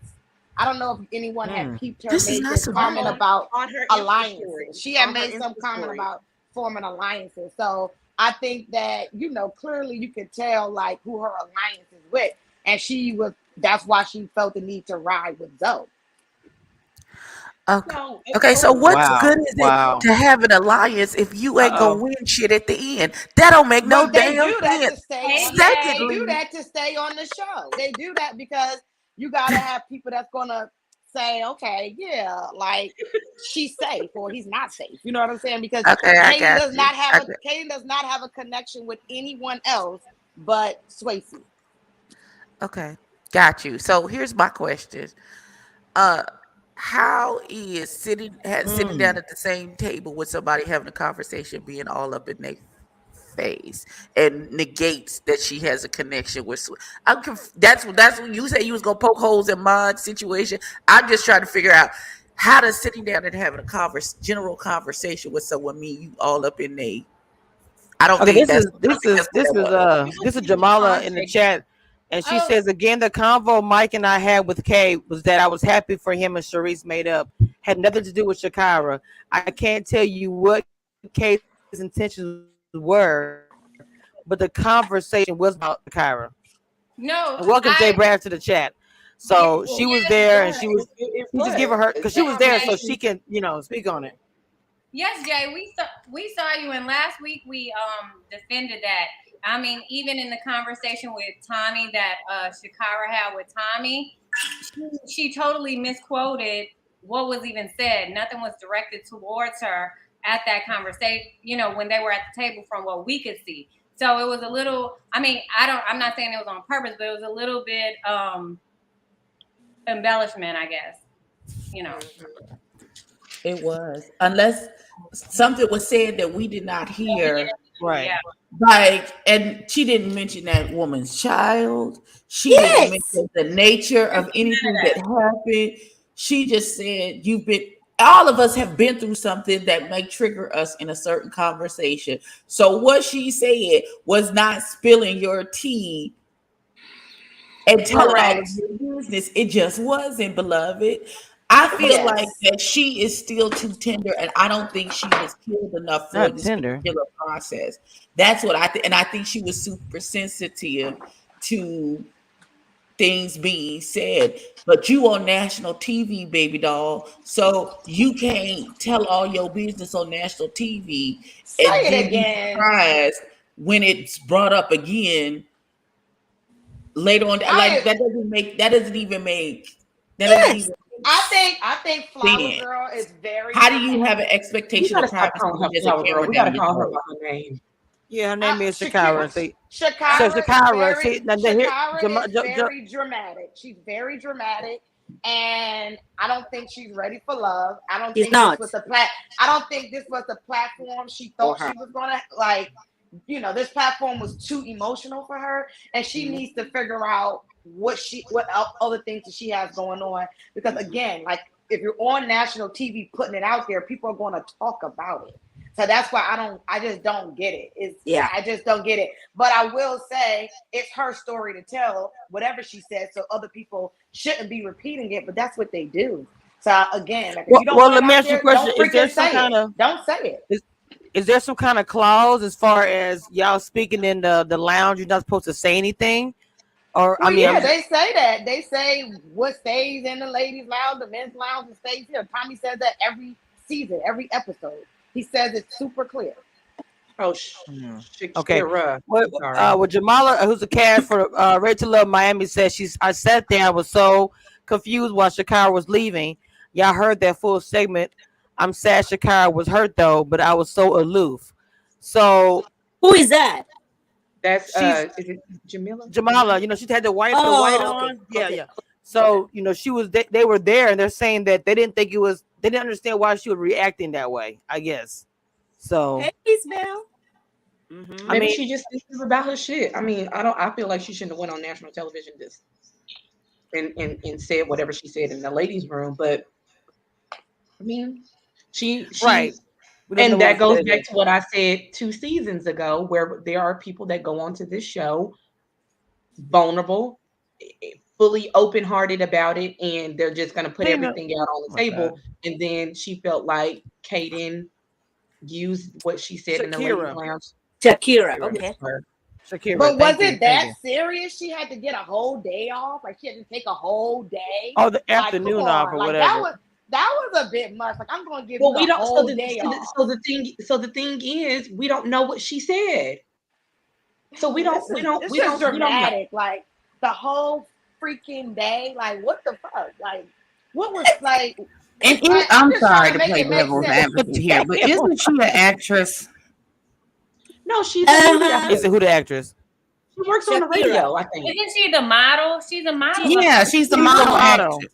I don't know if anyone had peeped her this is made not this some comment about On her Insta story. alliances. She had On her made some Insta comment story. about forming alliances. So I think that, clearly you could tell like who her alliance is with. And that's why she felt the need to ride with Zoe. okay. So Okay, so what's Wow. good is it Wow. to have an alliance if you ain't gonna Uh-oh. win shit at the end? That don't make no But they damn do that to sense. stay Hey, on Jay. they do Secondly, that to stay on the show. They do that because you gotta have people that's gonna say, okay, yeah, like she's safe or he's not safe. You know what I'm saying? Because okay, I Kaden got does you. not have a connection with anyone else but Swayze. Okay, got you. So here's my question. Uh, how is sitting down at the same table with somebody having a conversation being all up in their face and negates that she has a connection with? That's when you say you was gonna poke holes in my situation. I'm just trying to figure out how does sitting down and having a general conversation with someone mean you all up in they. I don't Okay, think this that's. is I don't this think is that's what this that is was. this is Jamala in the chat, and she Oh, says again the convo Mike and I had with Kay was that I was happy for him and Sharice made up. Had nothing to do with Shakira. I can't tell you what Kay's intentions were, but the conversation was about Shakira. And no, welcome Jay I Brad to the chat. yes, So she was yes, there, and it she just was. giving her because It's she the was there, so conversation. she can speak on it. yes, Jay. We saw you, and last week we defended that. I mean, even in the conversation with Tommy that Shakira had with Tommy, she totally misquoted what was even said. Nothing was directed towards her at that conversation. When they were at the table, from what we could see. So it was a little. I mean, I'm not saying it was on purpose, but it was a little bit embellishment, I guess. You know. It was. Unless something was said that we did not hear. Right. Yeah. Like, and she didn't mention that woman's child. She didn't Yes. mention the nature of None of anything that. that happened. She just said, you've been, all of us have been through something that may trigger us in a certain conversation. So what she said was not spilling your tea and telling all of Correct. your business. It just wasn't, beloved. I feel like Yes. that she is still too tender, and I don't think she was healed enough for Not this tender. particular process. That's what I think, and I think she was super sensitive to things being said. But you on national TV, baby doll, so you can't tell all your business on national TV and Say it then be again. surprised when it's brought up again later on. Like I that doesn't even make that doesn't yes. even I think make Flower sense. Girl is very How do you have dramatic. an We expectation gotta of stop privacy calling when her there's a Flower Girl. camera We gotta down your call her throat? by her name. Yeah, her name is Shakira, Shakira. See, so I, Shakira is Shakira. very See, now here, Shakira is very dramatic. She's very dramatic, and I don't think she's ready for love. I don't She's think this not. was the plat. I don't think this was the platform she For thought her. she was gonna like. This platform was too emotional for her, and she Mhm. needs to figure out what other things that she has going on. Because again, like if you're on national TV putting it out there, people are going to talk about it. So that's why I just don't get it. Yeah. I just don't get it. But I will say it's her story to tell, whatever she said, so other people shouldn't be repeating it, but that's what they do. So again, like if well, you don't well, want it let me out ask you a there, question. don't freaking say it. Don't say it. Is, is there some kind of clause as far as y'all speaking in the lounge? You're not supposed to say anything, or I Well, mean, yeah, I'm just they say that. They say what stays in the ladies' lounge, the men's lounge, and stays here. Tommy says that every season, every episode. He says it's super clear. oh, okay. Shakira. What I'm sorry. with Jamala, who's the cast for Rachel Love Miami, says she's. I sat there, I was so confused while Shakira was leaving. Y'all heard that full segment. I'm sad Shakira was hurt though, but I was so aloof. So Who is that? That's she's is it Jamila? Jamala. Jamila? You know, she had the white Oh, okay, on. Yeah, okay, yeah. So you know, she was. They were there, and they're saying that they didn't think it was. They didn't understand why she was reacting that way. I guess. So okay. Hey, Isabel. I Maybe mean, she just thinks about her shit. I mean, I don't. I feel like she shouldn't have went on national television this and said whatever she said in the ladies' room. But I mean, she right. We don't know and what that was goes said back there. to what I said 2 seasons ago, where there are people that go onto this show vulnerable, fully open hearted about it, and they're just going to put Tina. everything out on Oh the my table. God. And then she felt like Kaden used what she said in the ladies' Shakira. lounge Shakira. Shakira. against Okay. her. Shakira. But was Thank you. it Thank that you. serious? She had to get a whole day off. Like she had to take a whole day. Oh, the Like, come afternoon off on. or Like that whatever. was that was a bit much. Like I'm gonna give Well, you a we don't. So whole the day so the, off. so the thing so the thing is, we don't know what she said. So we This don't we is don't it's we just don't we don't know. dramatic. Like the whole freaking day. Like what the fuck? Like what was like I'm I'm just trying sorry to to make play it make devil's sense. advocate here, but Damn. isn't she an actress? No, she's a media Uh-huh. Is it host. who the actress? She works on the Shakira. radio, I think. Isn't she the model? She's a model. She Yeah, she's the She's a model model. actress.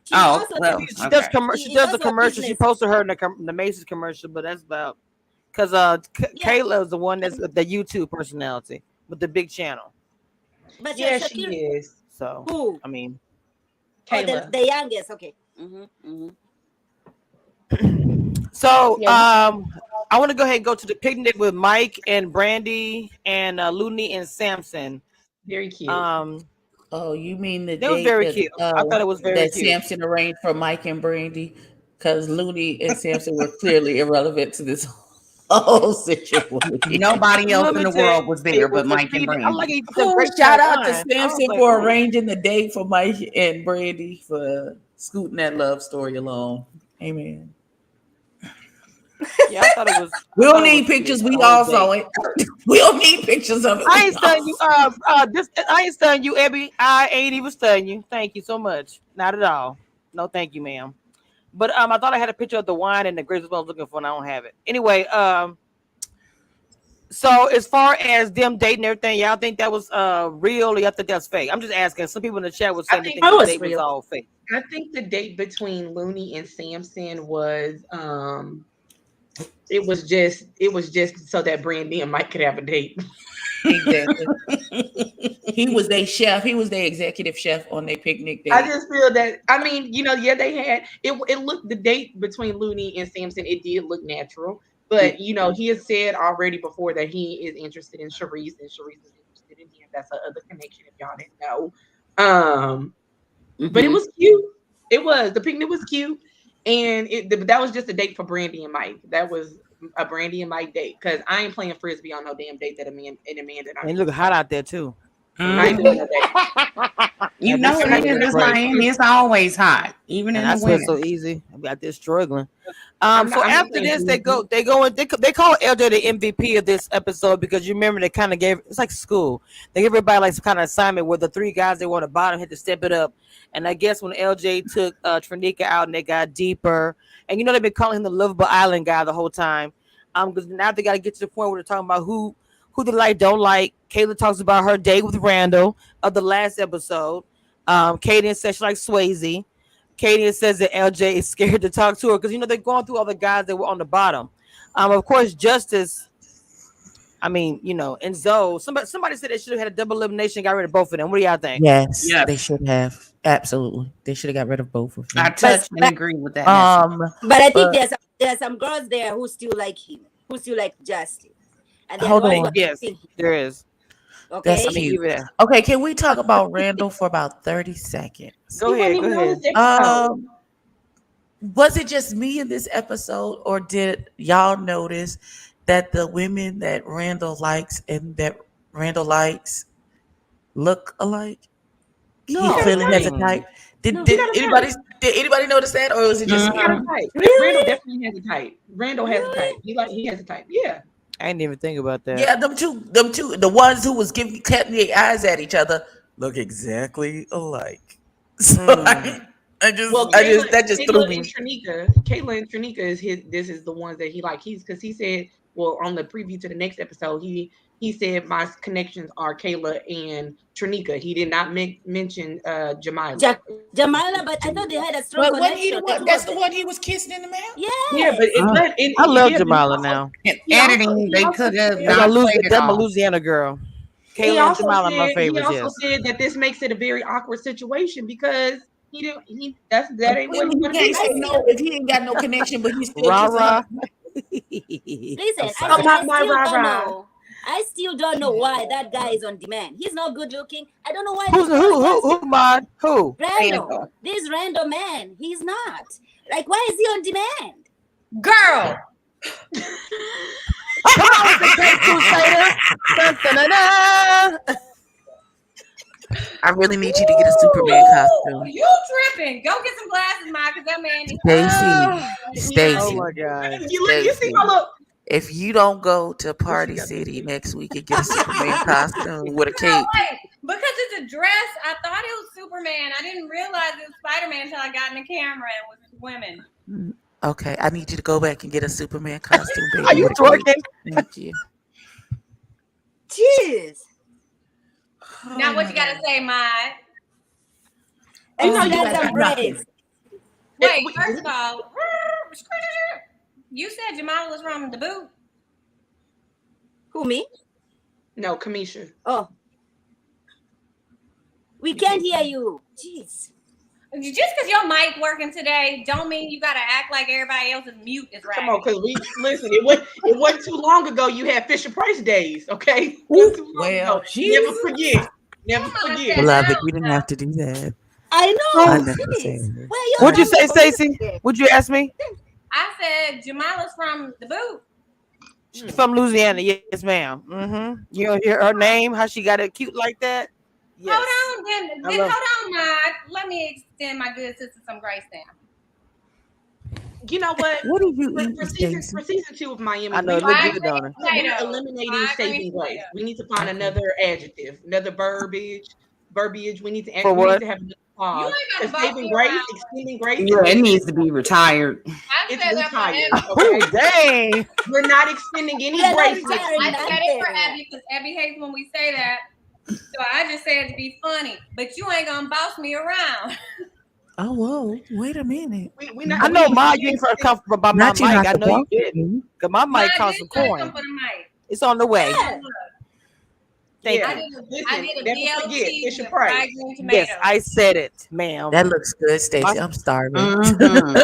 she's Oh, also well, She does okay. she she is does the also a commercial. She business. posted her in the Macy's commercial, but that's about because Yeah, Kayla is the one that's the YouTube personality with the big channel. but Yeah, she Shakira. is. So Who? I mean, Oh, Kayla. the youngest. Okay. Mm-hmm. so Yeah, I want to go ahead and go to the picnic with Mike and Brandy and Looney and Samson. very cute. Um, Oh, you mean the that was date very cute. I thought it was very that cute. Samson arranged for Mike and Brandy? Because Looney and Samson were clearly irrelevant to this whole situation. Nobody else Let in me the tell you, world was there it but was a Mike and treat. I like Brandy. it. It's a Cool. great Shout track out to line. I was Samson like, for oh, arranging the date for Mike and Brandy for scooting that love story along. Amen. yeah. I thought it was. I We thought don't it was need cute. pictures. The We whole all saw date. it. We don't need pictures of it. I We ain't all stunned you. I ain't stunned you, Abby. I ain't even stunned you. Thank you so much. Not at all. No, thank you, ma'am. But I thought I had a picture of the wine and the grapes I was looking for, and I don't have it. Anyway, so as far as them dating and everything, y'all think that was real or y'all think that's fake? I'm just asking. Some people in the chat were I saying they think think I the was date was real. all fake. I think the date between Looney and Samson was it was just so that Brandy and Mike could have a date. exactly. He was their chef. He was their executive chef on their picnic I date. just feel that yeah, they had it looked the date between Looney and Samson, it did look natural. But he has said already before that he is interested in Sharice and Sharice is interested in him. That's a other connection if y'all didn't know. But it was cute. It was the picnic was cute. And that was just a date for Brandy and Mike. That was a Brandy and Mike date. Cause I ain't playing frisbee on no damn date that a man that I'm And look hot out there too. I ain't doing no date. You And know this it weather is. is It's great. Miami. It's always hot, even And in I the sweat so winter. easy. I'm out there struggling. I'm So not after playing this, frisbee. they call LJ the MVP of this episode because you remember they kind of gave it's like school. They gave everybody like some kind of assignment where the three guys they were on the bottom had to step it up. And I guess when LJ took Trinica out and they got deeper, and they've been calling him the lovable island guy the whole time. Because now they got to get to the point where they're talking about who they like, don't like. Kayla talks about her date with Randall of the last episode. Kaden says she likes Swayze. Kaden says that LJ is scared to talk to her because they're going through all the guys that were on the bottom. Of course, Justice. And Zoe. Somebody said they should have had a double elimination, got rid of both of them. What do y'all think? Yes, Yep. they should have. Absolutely, they should have got rid of both of I them. touch and agree with that. Nancy. But I think But there's some girls there who still like him, who still like Justice, and they're hold the ones on, who are Yes, hating him. there is. that's Okay, cute. Give it that. Okay, can we talk about Randall for about 30 seconds? Go He wasn't ahead. Go even on ahead. this episode. Was it just me in this episode, or did y'all notice that the women that Randall likes and that Randall likes look alike? He He got a clearly has a type. type. Did, No. He did got a anybody type. did anybody notice that, or was it just He got a me? type. Really? Randall definitely has a type. Randall has a type. He has a type. Yeah. I didn't even think about that. Yeah, them two, the ones who was giving kept their eyes at each other look exactly alike. So I just, Well, that just threw me. Kayla and Trinica is his. This is the ones that he like. Because he said, well, on the preview to the next episode, he said my connections are Kayla and Trinica. He did not mention Jamila. Jamila, but I thought they had a strong But wasn't he connection. the The one? two That's of the them. one he was kissing in the mouth. Yeah. Yeah, but I love yeah, but he Jamila also- now. In he also- editing, he they also could have said- not played it That's my off. Louisiana girl. He Kayla and also Jamila, my said favorites. Yes. that this makes it a very awkward situation because that ain't what he You wanted can't to say do. no if he ain't got no connection, but he's still Rah kissing rah. her. Listen, I'm I sorry. Not my still don't rah-rah. know. I still don't know why that guy is on demand. He's not good looking. I don't know why. Who's who? Mod? Who? Randall. Randall. This random man. He's not. Like, why is he on demand? Girl, Come on with the Cape Crusader. Dun, dun, dun, dun. I really need you to get a Superman costume. you tripping. Go get some glasses, Mike, because that man is Stacy, Oh Stacy, my god. You see my look. if you don't go to Party City next week and get a Superman costume with a cape, Wait, because it's a dress, I thought it was Superman. I didn't realize it was Spider-Man until I got in the camera and it was women. okay, I need you to go back and get a Superman costume, baby. Are you with a cape. twerking? Thank you. Jeez. Now what you gotta say, Mike? And know she you got got some nothing. braids. Wait, first of all, you said Jamala was from the boot. Who, me? No, Kamisha. Oh. We can't hear you. Jeez. Just because your mic working today, don't mean you gotta act like everybody else's mute is right. Come on, because we listen. It wasn't too long ago. You had Fisher Price days, okay? It wasn't too long Well, ago. Never forget. Never Come on, forget. Sarah. Beloved, you didn't have to do that. I know. Unnecessary. Where you What'd you from? say, Stacey? What'd you ask me? I said Jamala's from the boot. She's from Louisiana. Yes, ma'am. You don't hear her name? How she got it cute like that? Yes. Hold on, then I love- hold on, Mike. Let me extend my good sister some grace now. You know what? What did you For eat, season, Stacey? for season 2 of Miami, I know it we look Why? good, don't it? we're Potato. eliminating Why? saving grace. We need to find another adjective, another verbiage. We need to For we need what? to have another You clause. ain't gotta Because boss saving me grace, around. extending grace, Yeah, it needs to be retired. I it's said that for retired. Abby. Oh, Okay? dang. We're not extending any Yeah, grace. that's retired. I said it for Nothing. Abby because Abby hates when we say that. So I just said to be funny. But you ain't gonna boss me around. Oh, whoa. Wait a minute. We not, I know, we- Ma, you ain't felt comfortable by my Not you mic. not I to know you walk did. me. Because my Mine mic cost did some say come coin. for the mic. It's on the way. Yeah. Thank Yeah. I you. did a Listen, BLT never forget, with it's your fried price. green Yes, tomatoes. I said it, ma'am. That looks good, My- Stacey. I'm starving. Mm-hmm.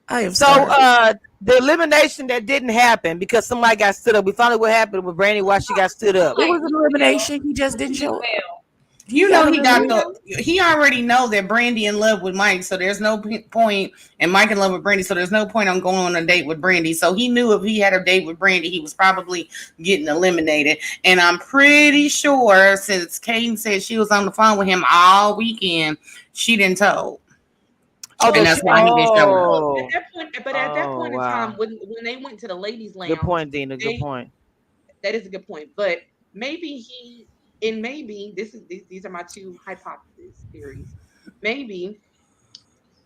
I am So starving. the elimination that didn't happen because somebody got stood up. We found out what happened with Brandy why she got stood up. It Like, was an elimination. He just didn't do show up. well. He You know got he got eliminated. the. He already know that Brandy in love with Mike, so there's no point. And Mike in love with Brandy, so there's no point on going on a date with Brandy. So he knew if he had a date with Brandy, he was probably getting eliminated. And I'm pretty sure since Kaden said she was on the phone with him all weekend, she didn't tell, Oh, and did Well, she? that's why he didn't show up. Oh, at that oh, point in time, wow. when they went to the ladies' Good lounge, point, Dina. Good they point. that is a good point. But maybe maybe these are my two hypotheses theories. Maybe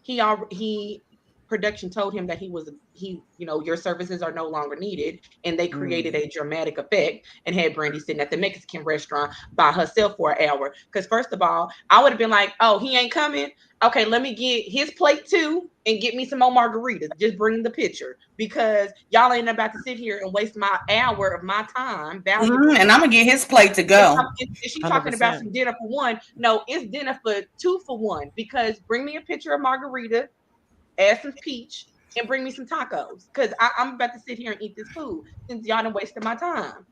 he production told him that your services are no longer needed, and they Mm. created a dramatic effect and had Brandy sitting at the Mexican restaurant by herself for an hour. Because first of all, I would have been like, oh, he ain't coming. Okay, let me get his plate too and get me some more margaritas. Just bring the pitcher because y'all ain't about to sit here and waste my hour of my time, valuable And I'm time. gonna get his plate to If, go. if she Hundred talking about percent. some dinner for one, no, it's dinner for two for one because bring me a pitcher of margarita, add some peach, and bring me some tacos because I'm about to sit here and eat this food since y'all done wasted my time.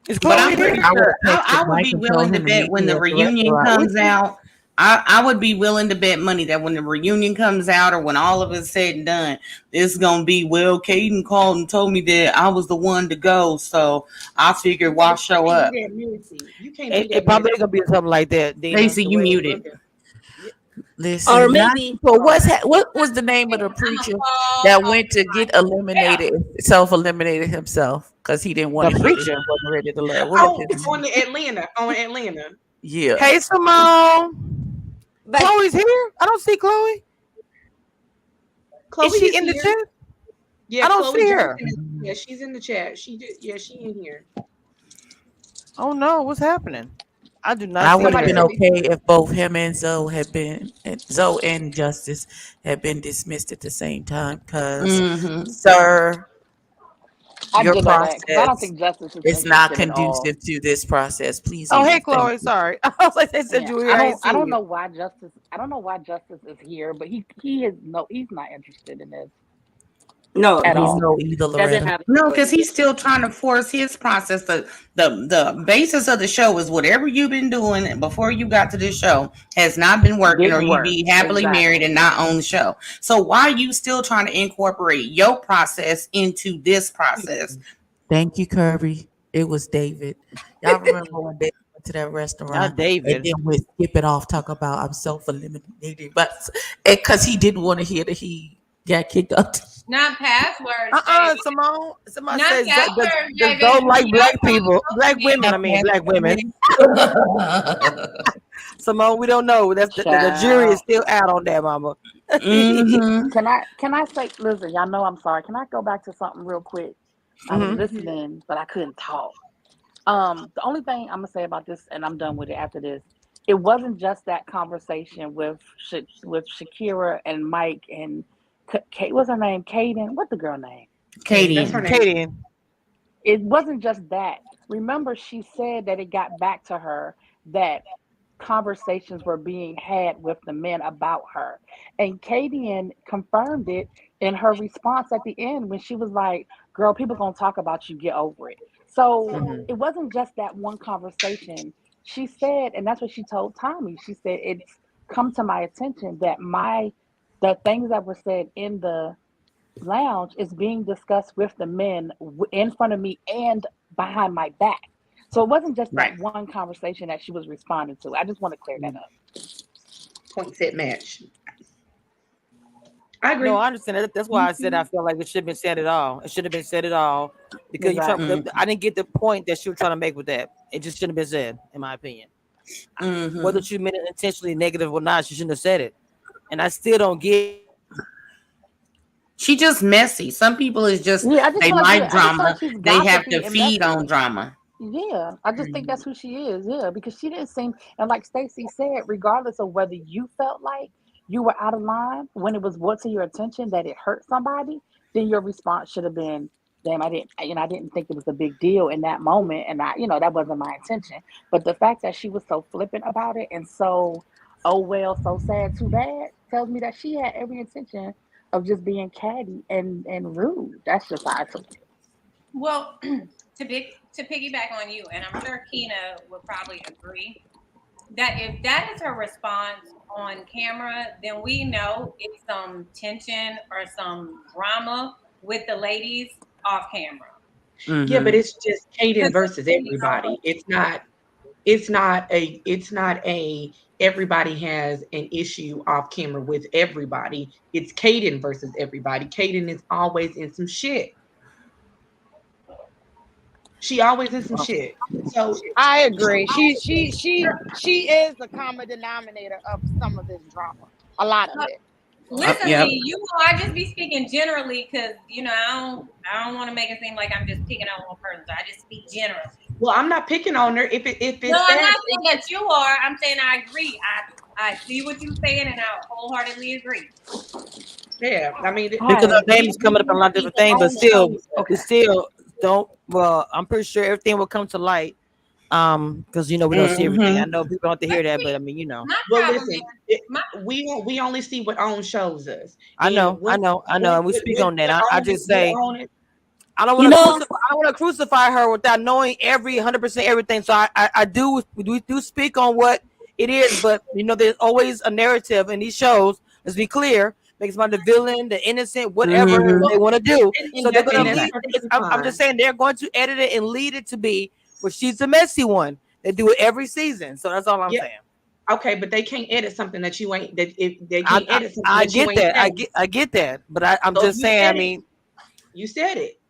Is But Chloe I'm here? pretty I would sure have texted I would Mike be and told willing to him to bet meet when me the at the reunion restaurant with comes you. out. I would be willing to bet money that when the reunion comes out or when all of it's said and done, it's gonna be well. Caden called and told me that I was the one to go, so I figured why You show can't be up. that messy. You can't be It that probably messy. gonna be something like that, Dina. Stacey, The you way it muted. looking. Yeah. Or Listen, not maybe so. What was the name of the I'm a preacher fall that off went to my get eliminated, self-eliminated himself because he didn't want The to hear that he preacher. wasn't ready to love? What was Oh, his on name? the Atlanta, on Atlanta. Yeah, Hey, Simone. but Chloe's here. I don't see Chloe. Is Chloe she is in the here. chat? Yeah, I don't Chloe see her. Johnson is. Yeah, she's in the chat. Yeah, she in here. Oh no, what's happening? I do not I see would have Somebody been her. said that. okay if both him and Zoe had been, and Zoe and Justice had been dismissed at the same time. Because, Mm-hmm. sir, I your give her that because I don't process think Justice is is not interested at all. conducive to this process. Please Oh, hey, leave. Thank Chloe. you. Sorry. I was like, they said Yeah, you were here. I ain't I see don't you. know why Justice. I don't know why Justice is here, but he is no. He's not interested in this no, at Me he's all. no either, doesn't Loretta. have No, because anybody. he's still trying to force his process. The basis of the show is whatever you've been doing before you got to this show has not been working, or Didn't you work be happily married exactly. and not on the show. So why are you still trying to incorporate your process into this process? Thank you, Kirby. It was David. Y'all remember when David went to that restaurant Not and David. then we skip it off, talk about I'm self-eliminated, but because he didn't want to hear that he got kicked out. Not passwords, David. Simone. Somebody Not says passwords, does David. Zoe like Y'all black talking people, over black me. women. I mean, black women. Simone, we don't know. That's the jury is Child. still out on that, Mama. Mm-hmm. Can I say listen, y'all know I'm sorry. Can I go back to something real quick? I was Hmm. listening, but I couldn't talk. The only thing I'm gonna say about this, and I'm done with it after this, it wasn't just that conversation with with Shakira and Mike and Kate. What's her name? Kaden. What's the girl name? That's Katie. her name. Katie. It wasn't just that. Remember, she said that it got back to her that conversations were being had with the men about her. And Kadian confirmed it in her response at the end when she was like, girl, people gonna talk about you, get over it. So Hmm. it wasn't just that one conversation. She said, and that's what she told Tommy. She said, it's come to my attention that the things that were said in the lounge is being discussed with the men in front of me and behind my back. So it wasn't just that Right. one conversation that she was responding to. I just want to clear that up. Point set match. I No, agree. I understand that. That's why I said I feel like it should have been said at all. It should have been said at all because you try. Exactly. I didn't get the point that she was trying to make with that. It just shouldn't have been said, in my opinion. Whether Mm-hmm. she meant it intentionally negative or not, she shouldn't have said it. And I still don't get. She just messy. Some people is just Yeah, I just they feel like like I just feel like drama. she's They have gossipy to and feed on messy. drama. Yeah, I just think that's who she is. Yeah, because she didn't seem, and like Stacey said, regardless of whether you felt like you were out of line when it was brought to your attention that it hurt somebody, then your response should have been damn, I didn't think it was a big deal in that moment, and that wasn't my intention. But the fact that she was so flippant about it and so, oh well, so sad, too bad, tells me that she had every intention of just being catty and rude. That's just how I took it. Well, to piggyback on you, and I'm sure Keena would probably agree that if that is her response on camera, then we know it's some tension or some drama with the ladies off camera. Yeah, but Mm-hmm. it's just Kaden Because versus everybody. It's not a everybody has an issue off camera with everybody. It's Kaden versus everybody. Kaden is always in some shit. She always in some shit. So I agree. She is the common denominator of some of this drama. A lot of it. listen to Yep. me, I just be speaking generally because I don't want to make it seem like I'm just picking on one person. So I just speak generally. well, I'm not picking on her. If No, it's I'm that, not saying that you are. I'm saying I agree. I see what you're saying, and I wholeheartedly agree. yeah. I mean, Because her Hi. name is coming up on a lot of we different things, but own still, shows. we Okay. still don't. Well, I'm pretty sure everything will come to light. Because we don't see everything. I Mm-hmm. know people don't have to But hear that, but see, I mean. my Well, problem listen, is my we only see what own shows us, I and know, I know, I know, and we speak on that. I own it, just we say own it. I don't You want to know, crucify. I don't want to crucify her without knowing every 100% everything. So I do we do speak on what it is, but there's always a narrative in these shows. Let's be clear. Makes about the villain, the innocent, whatever mm-hmm. they Well, want to do. and So they're that gonna and that's lead. Exactly. perfectly I'm just fine. saying they're going to edit it and lead it to be where she's the messy one. They do it every season. So that's all I'm Yeah, saying. okay, but they can't edit something that you ain't that if they I, can't I edit something I that you get ain't that. I saying. get that. But I'm So if just you saying. I said it, mean, you said it.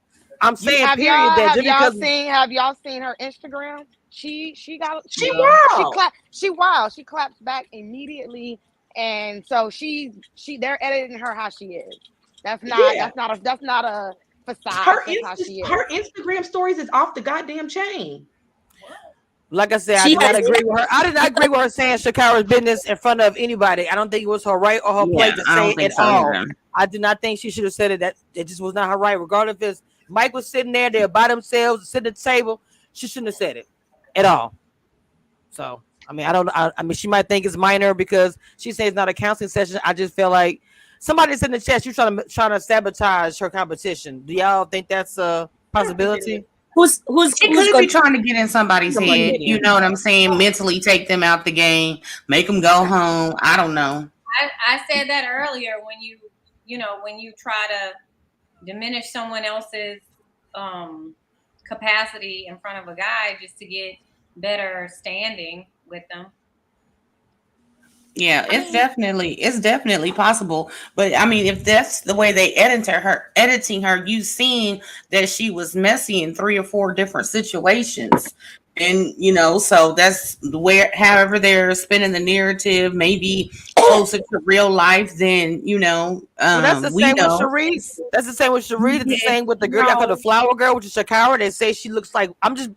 I'm You saying period that just because. Have y'all seen her Instagram? She got she No. wild. she wow, she claps back immediately, and so they're editing her how she is. Yeah. That's not a facade. Her That's just how she is. her Instagram stories is off the goddamn chain. Like I said, I She did not has. agree with her. I did not agree with her saying Shakira's business in front of anybody. I don't think it was her right or her Yeah, place to I say don't it think at so all. either. I did not think she should have said it. That it just was not her right. Regardless if Mike was sitting there, they're by themselves, sitting at the table, she shouldn't have said it at all. So I mean, I don't. I mean, she might think it's minor because she says it's not a counseling session. I just feel like somebody said in the chat she's trying to sabotage her competition. Do y'all think that's a I don't think it is. possibility? She Who's could be going? trying to get in somebody's Someone head. get You in. know what I'm saying? Mentally take them out the game, make them go home. I don't know. I said that earlier when you try to diminish someone else's um capacity in front of a guy just to get better standing with them. Yeah, I mean, it's definitely possible. But I mean, if that's the way they editing her, you seen that she was messy in three or four different situations. And so that's where however they're spinning the narrative, maybe closer to real life than, Well, that's the we same with know. Sharice. That's the same with Sharice. It's the Yeah, same with the girl y'all call the no. flower girl, which is Shakira. They say she looks like I'm just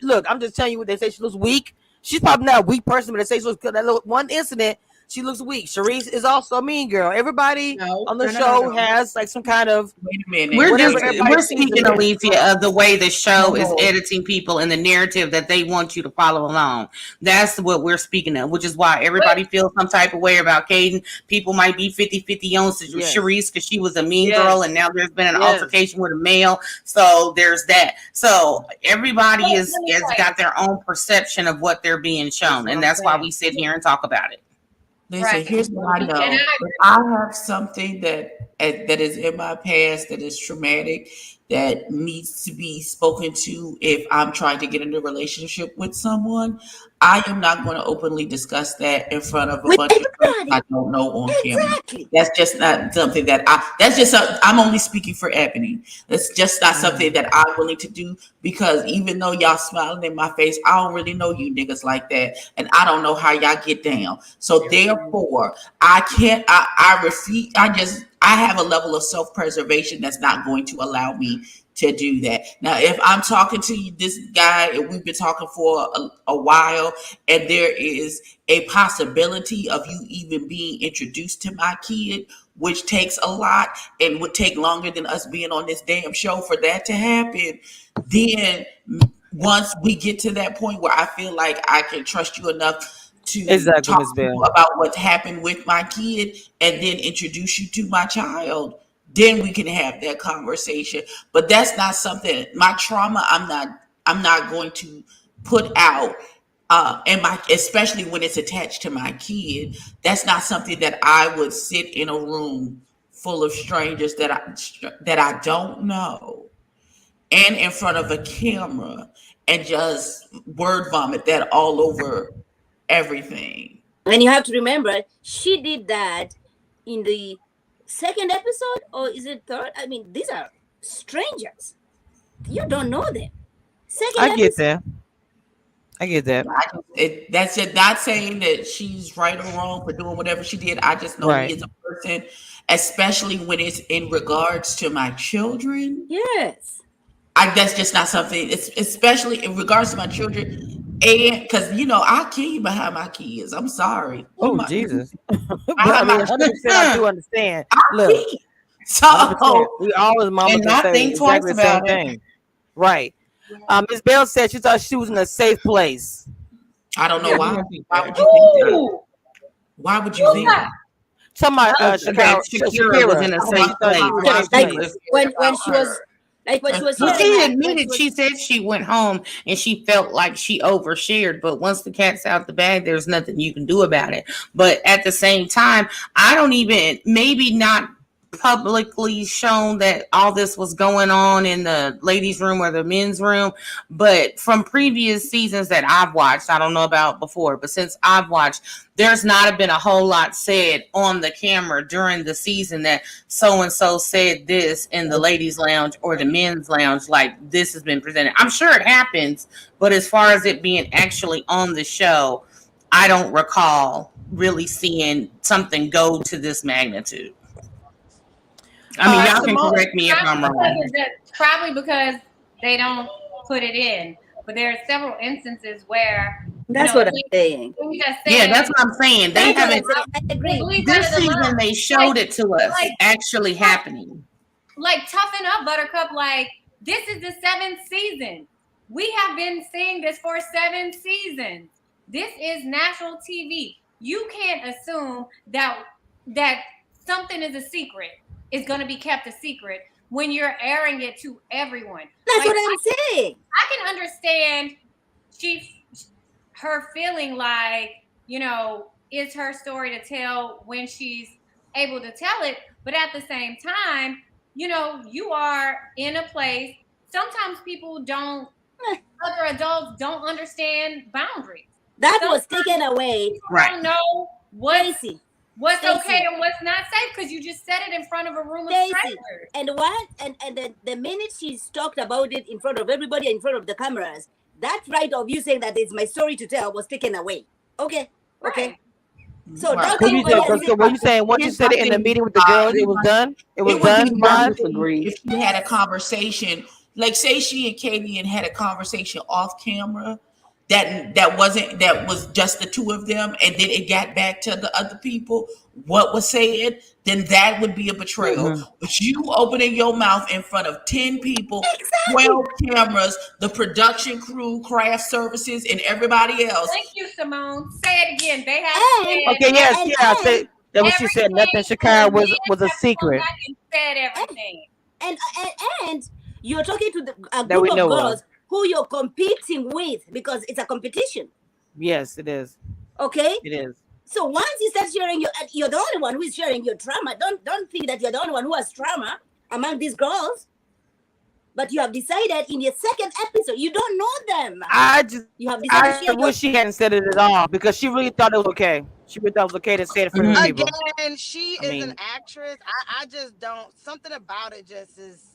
telling you what they say. She looks weak. She's probably not a weak person, but they say she looks that little one incident. She looks weak. Sharice is also a mean girl. Everybody No, on the no, no, no, show no. has like some kind of wait a minute. We're whatever just Wait a minute. everybody we're sees speaking, them as. Alicia, of the way the show is No. editing people and the narrative that they want you to follow along. That's what we're speaking of, which is why But everybody feels some type of way about Caden. People might be 50-50 on Yes, Sharice because she was a mean girl and yes, now there's been an yes. altercation with a male. So there's that. So everybody let me has tell you, got their own perception of what they're being That's shown. what And I'm that's why we saying. sit here and talk about it. Listen, right? here's what I And know. If I have something that is in my past that is traumatic that needs to be spoken to if I'm trying to get in a relationship with someone, I am not going to openly discuss that in front of a With bunch of people I everybody. don't know on camera. Exactly. That's just not something that's just I'm only speaking for Ebony. That's just not something that I'm willing to do because even though y'all smiling in my face, I don't really know you niggas like that. And I don't know how y'all get down. So therefore, I can't, I refuse, I have a level of self-preservation that's not going to allow me to do that. Now, if I'm talking to you, this guy, and we've been talking for a while, and there is a possibility of you even being introduced to my kid, which takes a lot and would take longer than us being on this damn show for that to happen, then once we get to that point where I feel like I can trust you enough to Exactly, talk Miss to you Bell. about what's happened with my kid and then introduce you to my child, then we can have that conversation. But that's not something, my trauma, I'm not going to put out, and my, especially when it's attached to my kid, that's not something that I would sit in a room full of strangers that I don't know and in front of a camera and just word vomit that all over everything. And you have to remember, she did that in the second episode, or is it third? I mean, these are strangers. You don't know them. Second I get episode. that. I get that. That's it. Not saying that she's right or wrong for doing whatever she did. I just know me Right. as a person, especially when it's in regards to my children. Yes. That's just not something. It's especially in regards to my children, and because I'll kill you behind my kids. I'm sorry. Oh Jesus. But I Behind mean, my 100%, I children, do understand. I'll Look, kill you. 100%. So We all as mama And can not say think twice exactly the same about it. thing. Right. Miss Bell said she thought she was in a safe place. I don't know Yeah, we why. don't think Why that. would you think that? Ooh, Why would you who's think that? that? Talking about That Shakira was in a She said safe she thought she place. was in a Why safe would Like you place. think when about she her? was like when she was Well, hearing she that when she admitted, was she said she went home and she felt like she overshared, but once the cat's out the bag, there's nothing you can do about it. But at the same time, I don't even, maybe not publicly shown that all this was going on in the ladies' room or the men's room, but from previous seasons that I've watched, I don't know about before, but since I've watched, there's not been a whole lot said on the camera during the season that so and so said this in the ladies' lounge or the men's lounge, like this has been presented. I'm sure it happens, but as far as it being actually on the show, I don't recall really seeing something go to this magnitude. I mean, y'all can Simone. correct me if I'm wrong. Probably because they don't put it in. But there are several instances where, that's what I'm saying. we just Yeah, said, that's what I'm saying. They That's what I'm haven't. saying. I agree. bleeds This under the season, lung. they showed it to us like- actually happening. Like, toughen up, Buttercup. Like, this is the 7th season. We have been seeing this for 7 seasons. This is national TV. You can't assume that something is a secret, is going to be kept a secret when you're airing it to everyone. That's Like, what I'm saying. I can understand her feeling like, it's her story to tell when she's able to tell it. But at the same time, you are in a place. Sometimes people other adults don't understand boundaries. That was taken away. People Right. don't know what's Stacy. okay and what's not safe because you just said it in front of a room of Stacy. strangers. And what? And the minute she's talked about it in front of everybody, in front of the cameras, that right of you saying that it's my story to tell was taken away. Okay. Okay. Right. So Right. don't What you anybody said? else So what you saying? Once you said it in the meeting with the girls, it was done. It was It would done. be Live. one thing if you had a conversation, like say she and Katie and had a conversation off camera, that was just the two of them, and then it got back to the other people. What was said, then that would be a betrayal. But you opening your mouth in front of 10 people, 12 cameras, the production crew, craft services, and everybody else. Thank you, Simone. Say it again. They have And- said Okay. Yes. And- Yeah. I said that. What she said. Nothing. Shakira was a secret. And said everything. and you're talking to a That we group of know of. girls who you're competing with because it's a competition. Yes, it is. Okay. It is. So once you start sharing you're the only one who is sharing your trauma. Don't think that you're the only one who has trauma among these girls. But you have decided in your second episode, you don't know them. You have decided to I share wish she hadn't said it at all because she really thought it was okay. She really thought it was okay to say it in front of people. Again, she I is mean- an actress. I just don't. Something about it just is.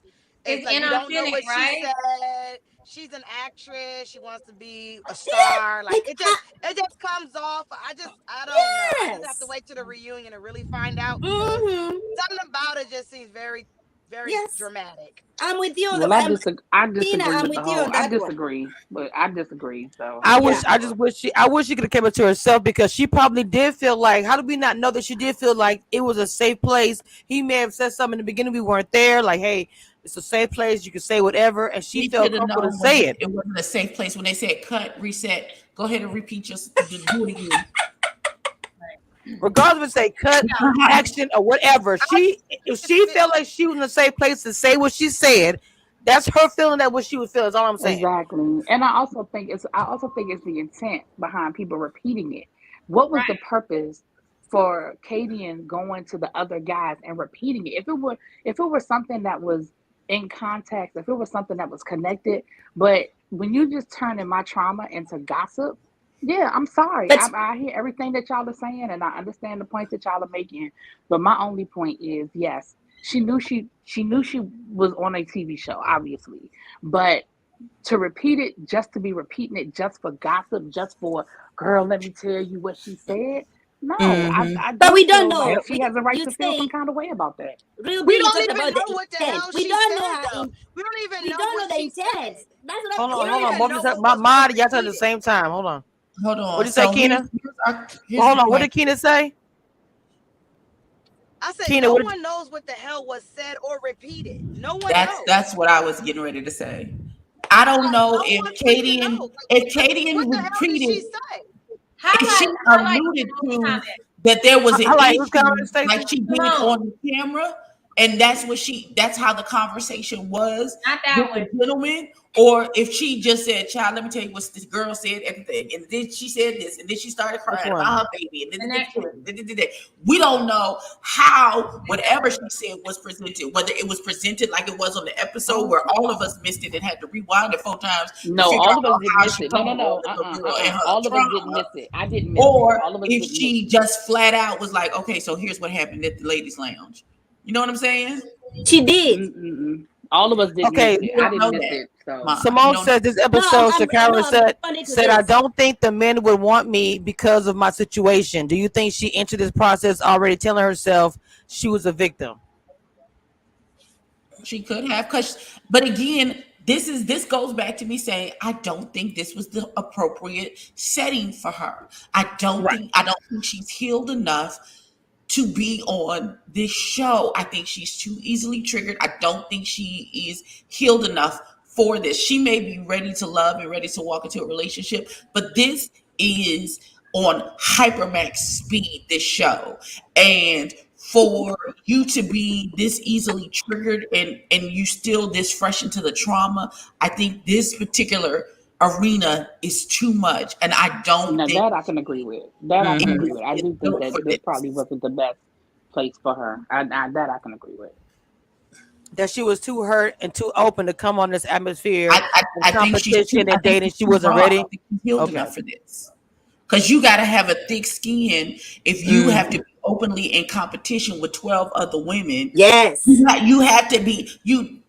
It's like you don't know inauthentic, what right? she said. She's an actress. She wants to be a star. Like it just comes off. I don't know. I just have to wait to the reunion to really find out. Because Mhm. something about it just seems very, very Yes, dramatic. I'm with you. Well, I Tina, disagree I'm with the with you whole. on I that one. disagree, but I disagree. So I Yeah. wish I just wish I wish she could have kept it to herself because she probably did feel like how did we not know that she did feel like it was a safe place? He may have said something in the beginning we weren't there, like, hey, it's a safe place, you can say whatever, and she We felt should have comfortable to known when say it. it wasn't a safe place when they said cut, reset. Go ahead and repeat your do it again. Regardless of say cut, action, or whatever. I She if she felt like she was in a safe place to say what she said, that's her feeling that what she would feel is all I'm saying. exactly, and I also think it's the intent behind people repeating it. What was the purpose for Kadian going to the other guys and repeating it? If it were something that was in context, if it was something that was connected, but when you just turning my trauma into gossip, yeah, I'm sorry. But I hear everything that y'all are saying, and I understand the points that y'all are making. But my only point is, yes, she knew she was on a TV show, obviously, but to repeat it just to be repeating it just for gossip, just for girl, let me tell you what she said. No, Mm-hmm. I but do we don't feel like know. she has a right You to feel some say kind of way about that. real we B. You don't talked even about the know what the intent. hell We she don't know said her though. in. We don't even We know don't what know the she intent. said. That's what Hold We on, don't hold on. even What was know that? what was being Mod, y'all said at the repeated. same time. Hold on. Hold What on. did you say, So Keena? here's Well, the hold on. What point. did Keena say? I said Keena, no what did one knows what the hell was said or repeated. No one That's knows. what I was getting ready to say. I don't Like know no if one freaking knows. Katie What the hell did repeated she say? if she Highlight alluded those to comments. that there was an highlight who's comment, issue like Stacy? she did Simone, on the camera, and that's how the conversation was not with that one. the gentleman, or if she just said, child, let me tell you what this girl said, everything, and then she said this, and then she started Which crying one? about her baby, and The next one. we don't know how whatever she said was presented, whether it was presented like it was on the episode where all of us missed it and had to rewind it 4 times to No, figure all out of us didn't how miss she it. No, come no, on no. and her All of us didn't trauma, miss it. I didn't miss it. or All of us if didn't miss she it. just flat out was like, okay, so here's what happened at the ladies' lounge. You know what I'm saying? She did. Mm-mm-mm. All of us didn't miss Okay. it. You I don't didn't know miss that, it. So Ma. You Simone don't. said this No, episode, no, Shakara I'm responding to said, I this. don't think the men would want me because of my situation. Do you think she entered this process already telling herself she was a victim? She could have, but again, this goes back to me saying I don't think this was the appropriate setting for her. I don't think she's healed enough to be on this show. I think she's too easily triggered. I don't think she is healed enough for this. She may be ready to love and ready to walk into a relationship, but this is on hypermax speed, this show. And for you to be this easily triggered and you still this fresh into the trauma, I think this particular arena is too much. And I don't now think that I can agree with. That I can it agree with. I is do think built that for this probably this. wasn't the best place for her. That I can agree with. That she was too hurt and too open to come on this atmosphere and I think she's too. competition I and think dating. she's She too wasn't raw. I ready. don't think she's healed Okay. enough for this. Because you got to have a thick skin if you have to be openly in competition with 12 other women. Yes. You have to be you.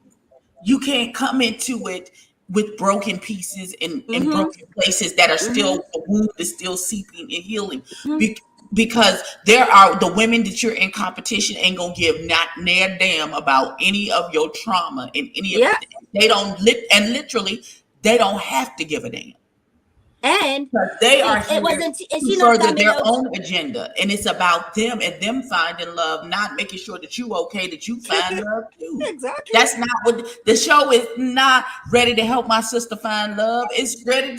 You can't come into it with broken pieces and Mm-hmm. broken places that are Mm-hmm. still the wound is still seeping and healing. Mm-hmm. Because there are the women that you're in competition ain't gonna give not near damn about any of your trauma and any of Yeah. they don't and literally they don't have to give a damn. And Because they are it here wasn't. Is to she not further coming their out? own agenda. And it's about them and them finding love, not making sure that you okay, that you find love too. Exactly. That's not what the show is not ready to help my sister find love. It's ready,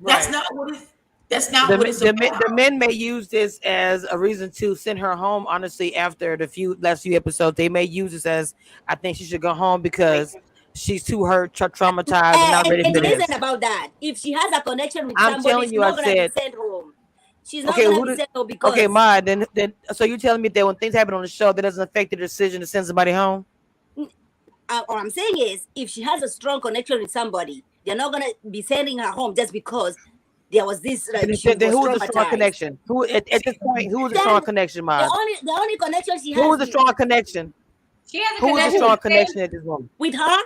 that's Right. not what it that's not The, what it's the about. men may use this as a reason to send her home. Honestly, after the last few episodes, they may use this as I think she should go home because she's too hurt, traumatized, and not ready And for it isn't this. about that. If she has a connection with I'm somebody, telling she's you, I not gonna be said, sent home. She's not okay, gonna who be did? sent home Okay, because Ma. Then, so you're telling me that when things happen on the show, that doesn't affect the decision to send somebody home? what I'm saying is, if she has a strong connection with somebody, they're not gonna be sending her home just because there was this like she Then was who was the strong traumatized. connection? Who at this point? Who was the strong Then connection, the Mod? only connection she Who has was the strong connection? She has a Who was the connection strong with connection Sam. at this moment? with her,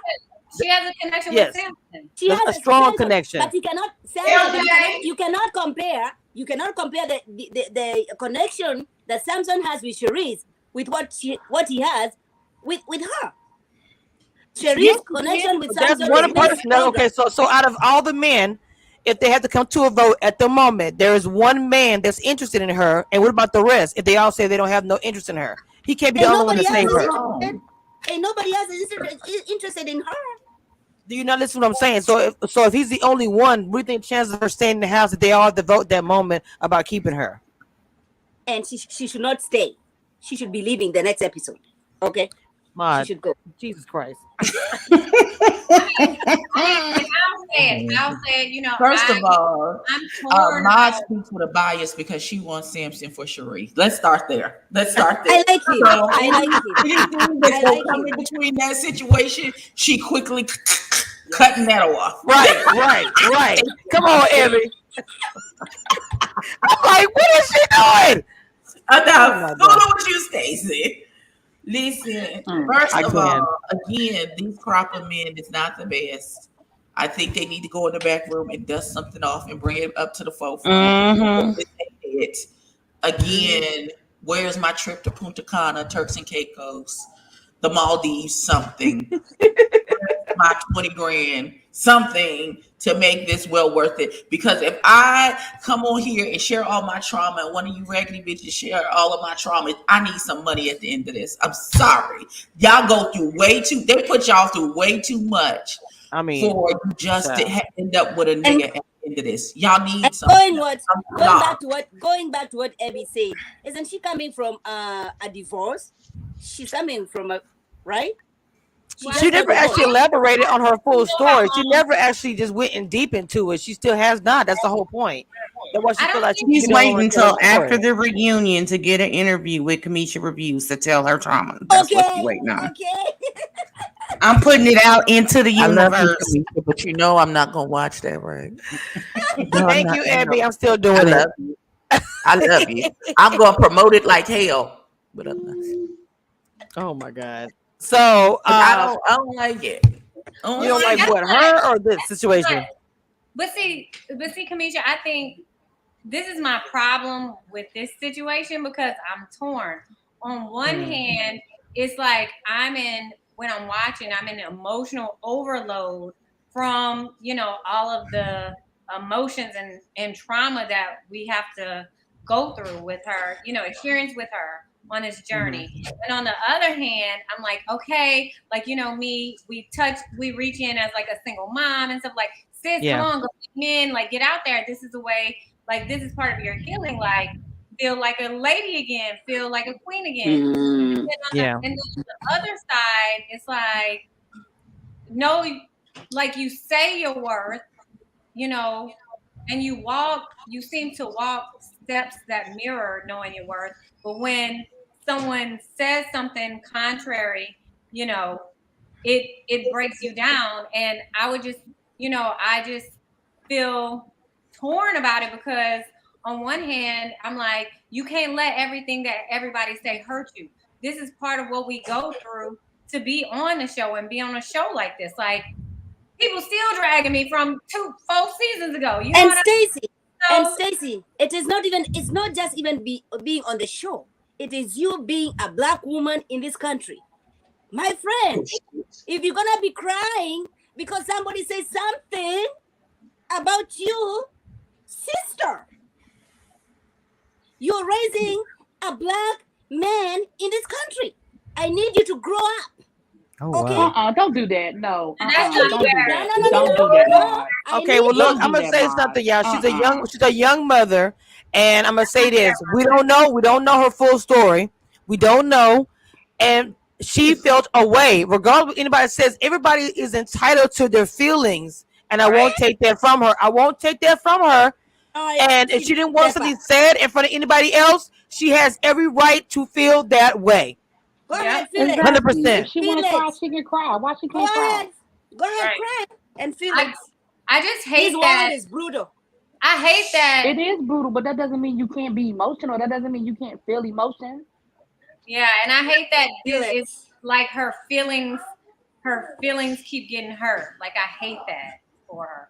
She has a connection with Yes, Samson. she has a a strong Samson, connection. but you cannot Samson, but LJ. you cannot compare. You cannot compare the connection that Samson has with Cherise with what he has with her. Yes, Cherie's connection with But Sam that's Jones one is very person. Okay, stronger. so out of all the men, if they have to come to a vote at the moment, there is one man that's interested in her. And what about the rest? If they all say they don't have no interest in her, he can't be the And only one to nobody else save is her. interested. And nobody else is interested in her. Do you not listen to what I'm saying? So if he's the only one, what do you think the chances of her staying in the house if they all have to vote that moment about keeping her? And she should not stay. She should be leaving the next episode. Okay? She My should go. Jesus Christ. And I'll say it, First of all, I'm torn Maj about. speaks with a bias because she wants Samson for Cherie. Let's start there. Let's start there. I like him. So I like him. anything that's I gonna like come him. in between that situation, she quickly cutting that off. Right. Come on, Evie. I'm like, what is she doing? Oh Enough. my Hold God. on with you, Stacey. Listen, first I of can. all, again, these crop of men is not the best. I think they need to go in the back room and dust something off and bring it up to the forefront. Mm-hmm. It. Again, where's my trip to Punta Cana, Turks and Caicos, the Maldives, something? My 20 grand, something to make this well worth it. Because if I come on here and share all my trauma and one of you raggedy bitches share all of my trauma, I need some money at the end of this. I'm sorry. Y'all go through they put y'all through way too much I mean, for you just to child. end up with a And nigga at the end of this. Y'all and need some. going back to what Abby said, isn't she coming from a divorce? She's coming from a right? She She just got never actually divorced. elaborated on her full story. She Um, never actually just went in deep into it. She still has not. That's the whole point. That's why she I feel don't like think He's she don't waiting want to tell her until after story. the reunion to get an interview with Kamisha Reviews to tell her trauma. That's what she's Okay, waiting on. okay. I'm putting it out into the I love you, universe. Kamisha, but you know I'm not gonna watch that, right? No, I'm Thank not. you, You know, Abby. I'm still I doing it. love you. I love you. I'm gonna promote it like hell, but I'm not. Oh my God. So 'Cause I don't like it. I don't you don't like like it. that's what, not. her or this That's situation? not. But see, Kamisha, I think this is my problem with this situation because I'm torn. On one Mm. hand, it's like when I'm watching, I'm in emotional overload from, all of the emotions and trauma that we have to go through with her, experience with her on this Mm-hmm. journey. And on the other hand, I'm like, okay, like, we reach in as like a single mom and stuff like, sis, come Yeah. on, go men, like get out there. This is the way, like this is part of your healing, like feel like a lady again, feel like a queen again. Mm. Yeah. And then on the other side, it's like, no, like you say your worth, you know, and you seem to walk steps that mirror knowing your worth. But when someone says something contrary, you know, it breaks you down. And I just feel torn about it because on one hand, I'm like, you can't let everything that everybody say hurt you. This is part of what we go through to be on the show and be on a show like this. Like people still dragging me from 4 seasons ago. You know And what I Stacy, and mean? So Stacy, it's not just even being on the show. It is you being a black woman in this country. My friend, if you're gonna be crying because somebody says something about you, sister, you're raising a black man in this country. I need you to grow up. Oh Okay? wow. Don't do that. No. and that's not Don't do fair. that. No, no, no, no, Don't do no, that, no. Maude. I Okay, well need look, Don't I'm do gonna that, say Maude. something, y'all. She's a young mother, and I'm gonna say this. We don't know her full story. We don't know. And she felt away. Regardless of what anybody says, everybody is entitled to their feelings. And I Right? won't take that from her. I won't take that from her. And if she she did didn't want step up. something said in front of anybody else, she has every right to feel that way. Go Yep. ahead, feel it. Exactly. If 100%. she Feel want to cry, it. she can cry. Why she Go can't cry? ahead. Go ahead, Right. cry and feel I it. I just This hate world that. is brutal. I hate that. It is brutal, but that doesn't mean you can't be emotional. That doesn't mean you can't feel emotion. Yeah, and I hate that Feel it. it's like her feelings keep getting hurt. Like I hate that for her.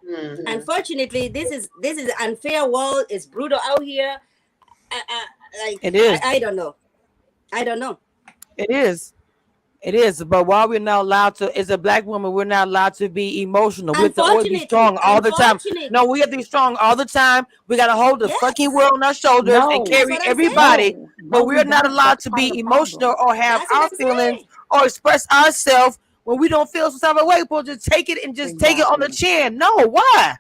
Mhm. Unfortunately, this is unfair world. It's brutal out here. I, I, It is. I don't know. I don't know. It is. It is. But while we're not allowed to, as a black woman, we're not allowed to be emotional. We have to always be Unfortunately, strong all the time. No, unfortunately. we have to be strong all the time. We got to hold the fucking Yes, world on our shoulders and that's No, carry what I'm saying. everybody. no, But no, we we're not don't. allowed That's to part of the be emotional problem. or have That's what our I'm feelings saying. or express ourselves when we don't feel some type of way. We'll just take it and just take it on the Exactly. chin. No, why?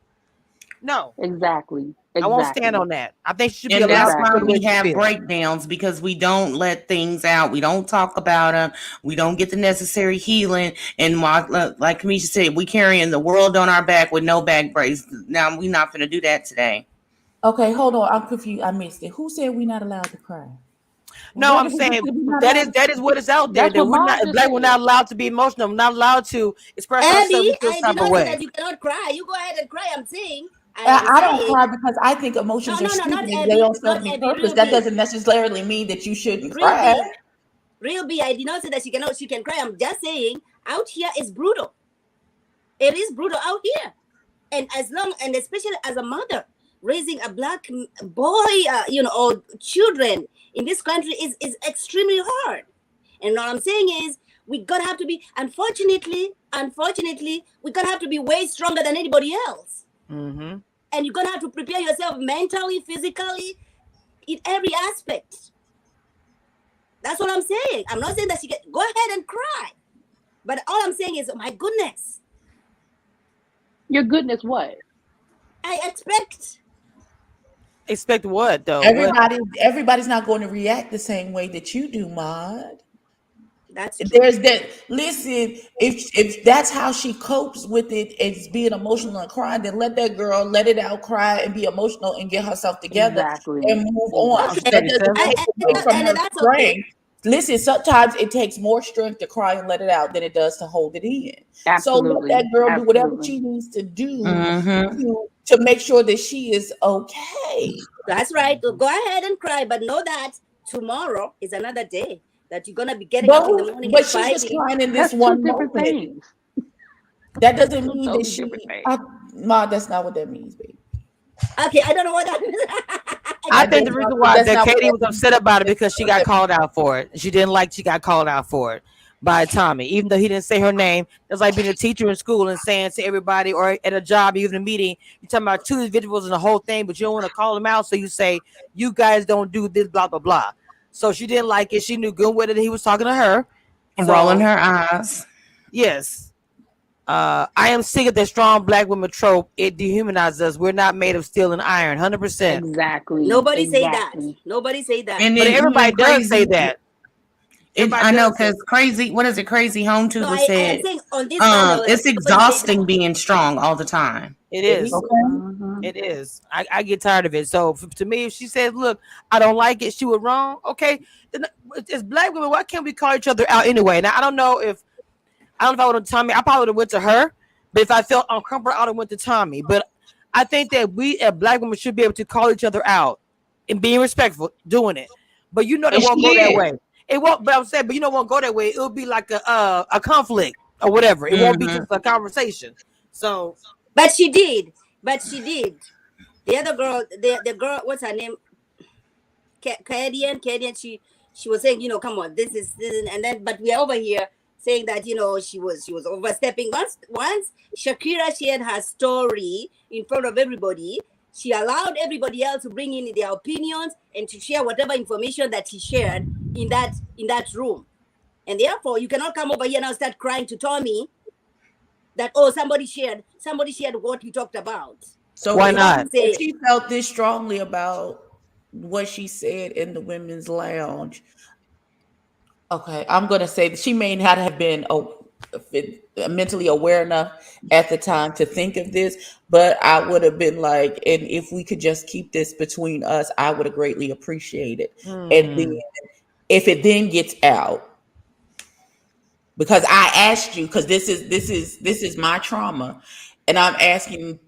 No, Exactly. I won't stand Exactly. on that. I think she should be And allowed that's to why feel the Exactly. way we she have feels. breakdowns because we don't let things out. We don't talk about them. We don't get the necessary healing. And like Kamisha said, we carrying the world on our back with no back brace. Now we not gonna do that today. Okay, hold on. I'm confused. I missed it. Who said we not allowed to cry? No, Where I'm did we just saying say we not that allowed is to that is cry? what is out there. That's That what we're not Mom just black. We're not said. allowed to be emotional. We're not allowed to express ourselves. Abby, We feel I some did type of not say that way. you cannot cry. You go ahead and cry. I'm saying, I am I don't saying, cry because I think no, emotions are no, no, stupid not and they Abby, don't not serve any Abby, purpose. real That B, doesn't necessarily mean that you shouldn't real cry. B, real B. I did not say that she cannot, she can cry. I'm just saying, out here is brutal. It is brutal out here, and as long and especially as a mother raising a black boy, or children in this country is extremely hard. And what I'm saying is, we're gonna have to be, unfortunately, we're gonna have to be way stronger than anybody else. Mm-hmm. And you're gonna have to prepare yourself mentally, physically, in every aspect. That's what I'm saying. I'm not saying that she can go ahead and cry, but all I'm saying is, oh my goodness, Your goodness, what? I expect. Expect what though? What? Everybody's not going to react the same way that you do, Maud. That's true. There's that. Listen, if that's how she copes with it, it's being emotional and crying, then let that girl let it out, cry and be emotional and get herself together Exactly. and move on. Oh, she's Exactly. That doesn't 37. take away from And her that's okay. strength. Listen, sometimes it takes more strength to cry and let it out than it does to hold it in. So let Absolutely. that girl do whatever Absolutely. she needs to do Mm-hmm. to make sure that she is okay. That's right. Go ahead and cry, but know that tomorrow is another day that you're gonna be getting But up in the morning but and she's just fighting. crying in this That's two one different moment. things. That doesn't Two mean that totally different she. things. Ma, that's not what that means, baby. Okay, I don't know what that is. I I That got think does the you. not. reason why That's that not what Katie that was means. upset about it That's because not she what got that called out for it. She didn't like she got called out for it by Tommy, even though he didn't say her name. It's like being a teacher in school and saying to everybody or at a job, even a meeting, you're talking about two individuals and the whole thing, but you don't want to call them out, so you say you guys don't do this, blah blah blah. So she didn't like it. She knew good whether he was talking to her. Rolling So her eyes. yes, I am sick of the strong black women trope. It dehumanizes us. We're not made of steel and iron, 100%. Exactly. Nobody say that. Exactly. Nobody say that. And But then everybody even does say crazy. that. Everybody I know does say because crazy. What is it? Crazy Home No, Tuber I am said. saying on this panel, It's nobody say that. exhausting being strong all the time. it It is. is. Okay. Mm-hmm. It is. I get tired of it. So to me, if she says, "Look, I don't like it," she was wrong. Okay, then as black women, why can't we call each other out anyway? Now I don't know if I would have Tommy. I probably would have went to her, but if I felt uncomfortable, I would have went to Tommy. But I think that we as black women should be able to call each other out and being respectful, doing it. But you know, they And she won't go that did. way. It won't. But I'm saying, but you know, it won't go that way. It'll be like a conflict or whatever. It won't be Mm-hmm. just a conversation. So But she did. But she did. The other girl, the girl, what's her name? Canadian. She was saying, come on, and then, but we're over here saying that she was overstepping. Once Shakira shared her story in front of everybody, she allowed everybody else to bring in their opinions and to share whatever information that she shared in that room. And therefore, you cannot come over here now and start crying to Tommy that, oh, somebody shared what we talked about. So why You have to not? if say, she felt this strongly about what she said in the women's lounge, okay, I'm gonna say that she may not have been mentally aware enough at the time to think of this, but I would have been like, and if we could just keep this between us, I would have greatly appreciated it. And then Hmm. if it then gets out, because I asked you, because this is my trauma, and I'm asking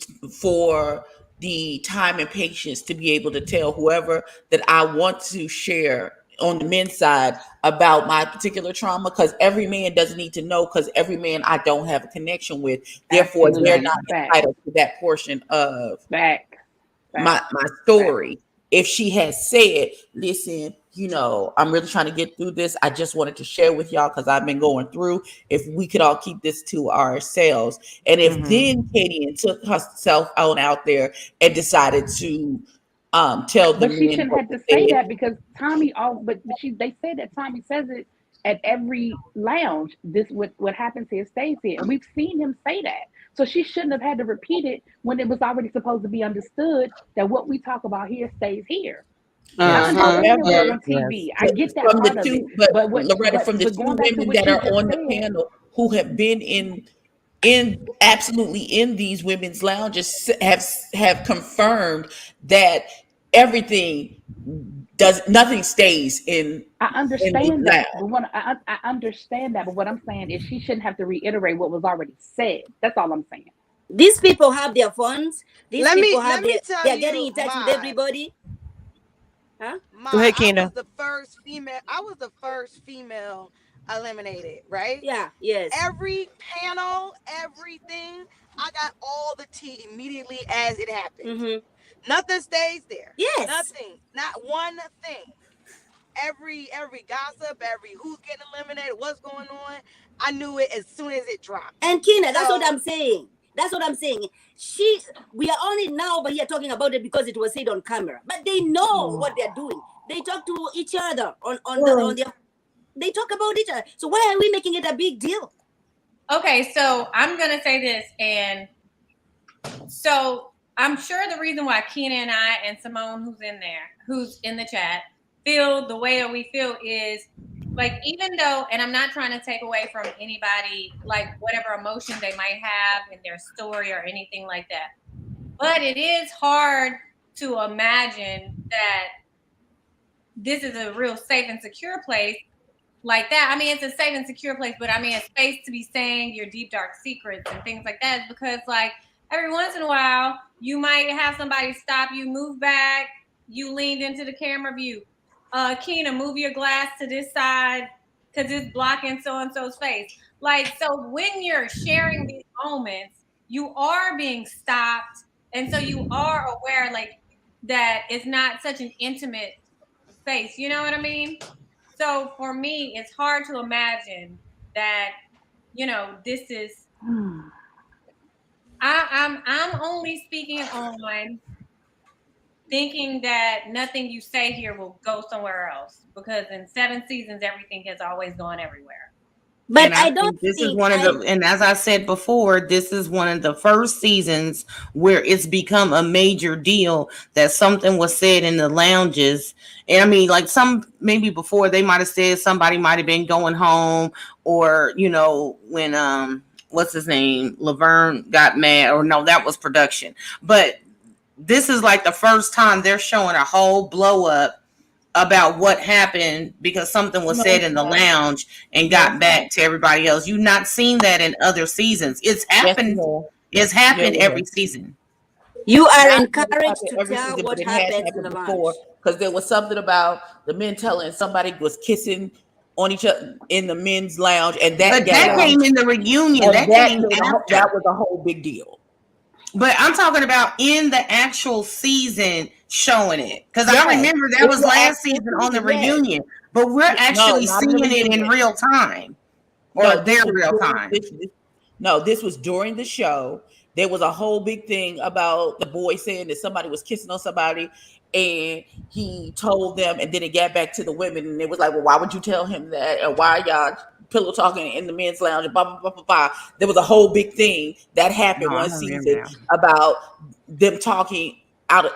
for the time and patience to be able to tell whoever that I want to share on the men's side about my particular trauma, because every man doesn't need to know, because every man I don't have a connection with, therefore they're Absolutely. not Fact. entitled to that portion of Fact. my Fact. Fact. story. If she has said, listen, I'm really trying to get through this. I just wanted to share with y'all because I've been going through. If we could all keep this to ourselves, and if then Katie took herself out there and decided to tell the But she men shouldn't what have to to say say. that because Tommy all but she they say that Tommy says it at every lounge. This what happens here stays here. And we've seen him say that. So she shouldn't have had to repeat it when it was already supposed to be understood that what we talk about here stays here. I Yes. understand that we're However, on TV. I Yes. get that from the part of it. two, but But what Loretta, from the but two going back to women what that you are just on the said, panel who have been in absolutely in these women's lounges have confirmed that everything does nothing stays I in the understand that. lounge. But when I understand that, but what I'm saying is she shouldn't have to reiterate what was already said. That's all I'm saying. These people have their phones. These Let me people have let me their. tell They're getting you in touch with my everybody. Huh? Go my ahead, I Keena. was the first female. I was the first female eliminated, right? Yeah. Yes. Every panel, everything, I got all the tea immediately as it happened. Mm-hmm. Nothing stays there. Yes. Nothing. Not one thing. Every gossip, every who's getting eliminated, what's going on, I knew it as soon as it dropped. And Kina, that's what So I'm saying. That's what I'm saying. She, we are only now over here talking about it because it was said on camera. But they know what they're doing. They talk to each other on their. They talk about each other. So why are we making it a big deal? Okay, so I'm gonna say this, and so I'm sure the reason why Keena and I and Simone, who's in the chat, feel the way that we feel is like, even though, and I'm not trying to take away from anybody, like whatever emotion they might have in their story or anything like that, but it is hard to imagine that this is a real safe and secure place like that. I mean, it's a safe and secure place, but I mean, a space to be saying your deep dark secrets and things like that. Because like every once in a while, you might have somebody stop you, move back. You leaned into the camera view. Keena, move your glass to this side because it's blocking so and so's face. Like, so when you're sharing these moments, you are being stopped, and so you are aware, like that it's not such an intimate space. You know what I mean? So for me, it's hard to imagine that, this is I'm only speaking on thinking that nothing you say here will go somewhere else, because in 7 seasons everything has always gone everywhere. But And I I don't think this is think one of I. the, and as I said before, this is one of the first seasons where it's become a major deal that something was said in the lounges. And I mean, like some maybe before they might have said somebody might have been going home, or when what's his name, Laverne got mad, or no, that was production. But this is like the first time they're showing a whole blow up about what happened because something was No, said it's in the not. lounge and No, it's got not. back to everybody else. You've not seen that in other seasons. It's Yes, we happened. have. It's Yeah, happened we have. every season. You are Not that it's encouraged happened to every tell season, but what it has happens in happened the before. lunch. Because there was something about the men telling somebody was kissing on each other in the men's lounge, and that But got that out, came in the reunion. and That that came made that after. was a whole big deal. But I'm talking about in the actual season showing it. Because I Yes, remember that in was the last actual season on the season, yes. reunion. But we're No, actually not in the seeing it in reunion. real time. Or No, their real time. no, this was during the show. There was a whole big thing about the boy saying that somebody was kissing on somebody, and he told them, and then it got back to the women, and it was like, well, why would you tell him that? Or why y'all pillow talking in the men's lounge? And blah blah blah blah blah. There was a whole big thing that happened No, I one remember season now. about them talking out of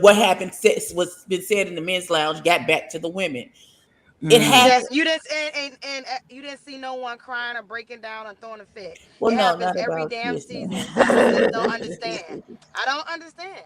what happened was been said in the men's lounge got back to the women. It Mm. happened. yes, you didn't you didn't see no one crying or breaking down and throwing a fit. Well, It no, happens not every about damn kissing. season. I just don't understand. I don't understand.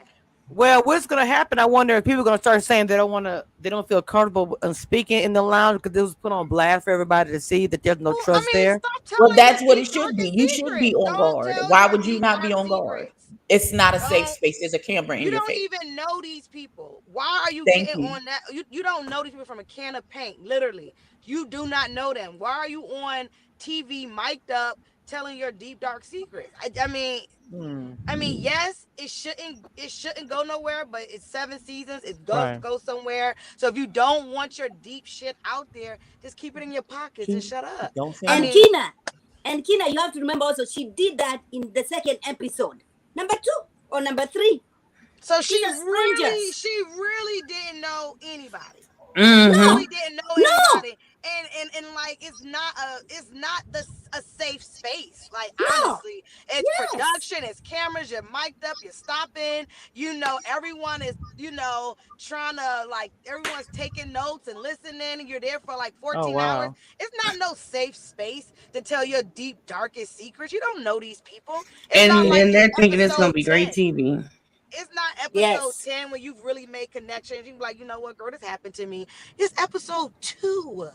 Well, what's gonna happen? I wonder if people are gonna start saying they don't feel comfortable speaking in the lounge because this was put on blast for everybody to see that there's no Well, I trust mean, there. stop Well, telling your that's what it deep, should be. darkest You should be secrets. on Don't guard. tell Why your would you deep, not be dark on guard? secrets. It's not a safe Don't. space. There's a camera in You your don't face. even know these people. Why are you Thank getting you. on that? You don't know these people from a can of paint, literally. You do not know them. Why are you on TV mic'd up telling your deep dark secrets. I mean, yes, it shouldn't go nowhere, but it's 7 seasons. It goes Right. go somewhere. So if you don't want your deep shit out there, just keep it in your pockets and Keep, shut up. don't say I And mean, nothing. Kina, you have to remember also she did that in the second episode, number 2 or number 3. so These are strangers. she really didn't know anybody. She Mm-hmm. really No, didn't know no, anybody, and like it's not a safe space. Like no. honestly, it's Yes, production, it's cameras. You're mic'd up, you're stopping. Everyone is trying to like everyone's taking notes and listening. And you're there for like Oh 14 hours. wow. It's not no safe space to tell your deep darkest secrets. You don't know these people. It's not And like then it's they're thinking it's gonna episode be great 10. TV. It's not episode yes. 10 when you've really made connections. You be like, you know what, girl, this happened to me. It's episode 2.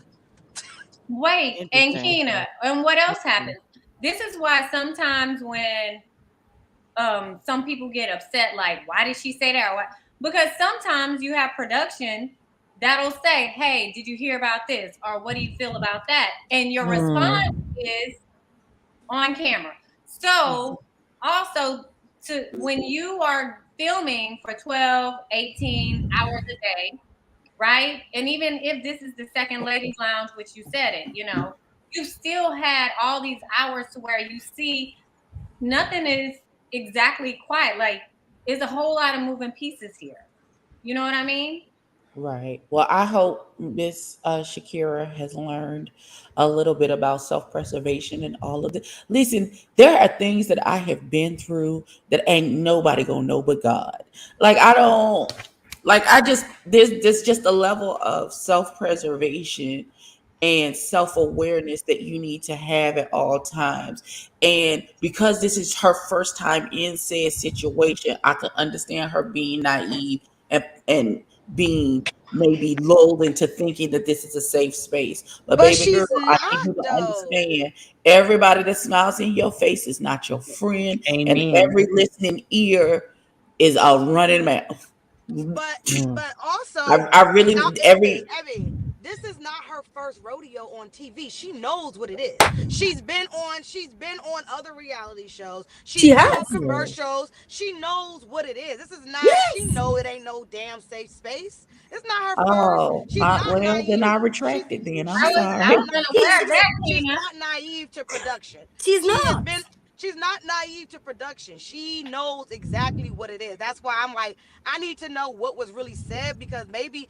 Wait, and Interesting. Keena, and what else Interesting. happens? This is why sometimes when some people get upset, like, why did she say that? Or what? Because sometimes you have production that'll say, hey, did you hear about this? Or what do you feel about that? And your response is on camera. So also to when you are filming for 12, 18 hours a day, right? And even if this is the second ladies lounge, which you said it, you still had all these hours to where you see nothing is exactly quiet. Like, there's a whole lot of moving pieces here. You know what I mean? Right. Well, I hope Miss Shakira has learned a little bit about self preservation and all of it. Listen, there are things that I have been through that ain't nobody gonna know but God. Like I don't, like I just there's just a level of self preservation and self awareness that you need to have at all times. And because this is her first time in said situation, I can understand her being naive and being maybe lulled into thinking that this is a safe space. But But baby girl, she's I need not you to though. understand everybody that smiles in your face is not your friend, and Amen. every listening ear is a running mouth. But Mm. but I, also, I really Evie, every this is not her first rodeo on TV. She knows what it is. She's been on other reality shows. She's She been on has. Yeah. commercials. She knows what it is. This is not, she Yes. know it ain't no damn safe space. It's not her first. oh She's not well then I naive. She's retracted then. I'm I she's was I sorry. was not unaware of naive. She's that, She's Tina. not naive to production. she's She has not. been she's not naive to production. She knows exactly what it is. That's why I'm like, I need to know what was really said, because maybe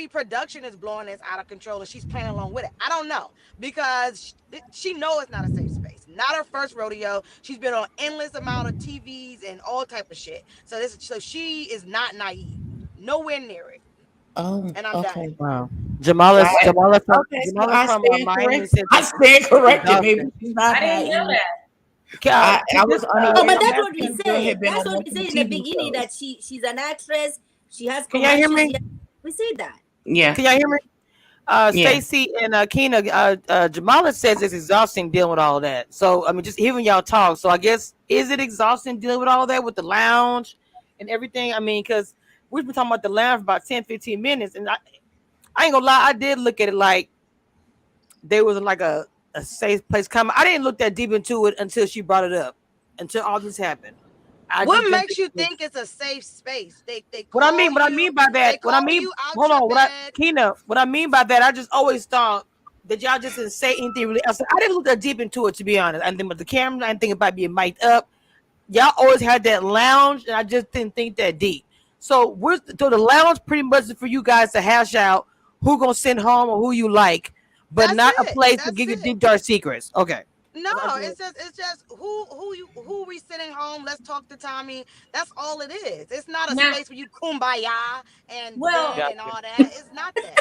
production is blowing this out of control and she's playing along with it. I don't know, because she knows it's not a safe space. Not her first rodeo. She's been on endless amount of TVs and all type of shit. So she is not naive. Nowhere near it. Oh, And I'm done. okay. Wow. Right. Okay, so Jamala I from stand Miami corrected. said I that stand it's corrected. Maybe exhausting. she's I not didn't know naive. that. To I was this, Oh, unaware but that that's my what we friend girl said. had been That's on what we multiple said in the TV beginning, that shows. she's an actress. She has can y'all hear commercials. me? We said that. Yeah. Can y'all hear me? Yeah. Stacy and Keena, Jamala says it's exhausting dealing with all that. So I mean, just hearing y'all talk. So I guess, is it exhausting dealing with all that with the lounge and everything? I mean, because we've been talking about the lounge for about 10, 15 minutes, and I ain't gonna lie, I did look at it like there was like a safe place coming. I didn't look that deep into it until she brought it up, until all this happened. I just What didn't makes think you it was. think it's a safe space? They What I call mean, what I you, mean by they that, what I call mean, you out hold your on, bed. What I mean by that, I just always thought that y'all just didn't say anything really else. I didn't look that deep into it, to be honest. I didn't think about the camera, I didn't think about being mic'd up. Y'all always had that lounge, and I just didn't think that deep. So the lounge pretty much is for you guys to hash out who gonna send home or who you like, but That's not a it. place to That's give you it. deep dark secrets. Okay. No, I just- it's just who we sitting home. Let's talk to Tommy. That's all it is. It's not a Now, space where you kumbaya and well, zen and Gotcha. all that. It's not that.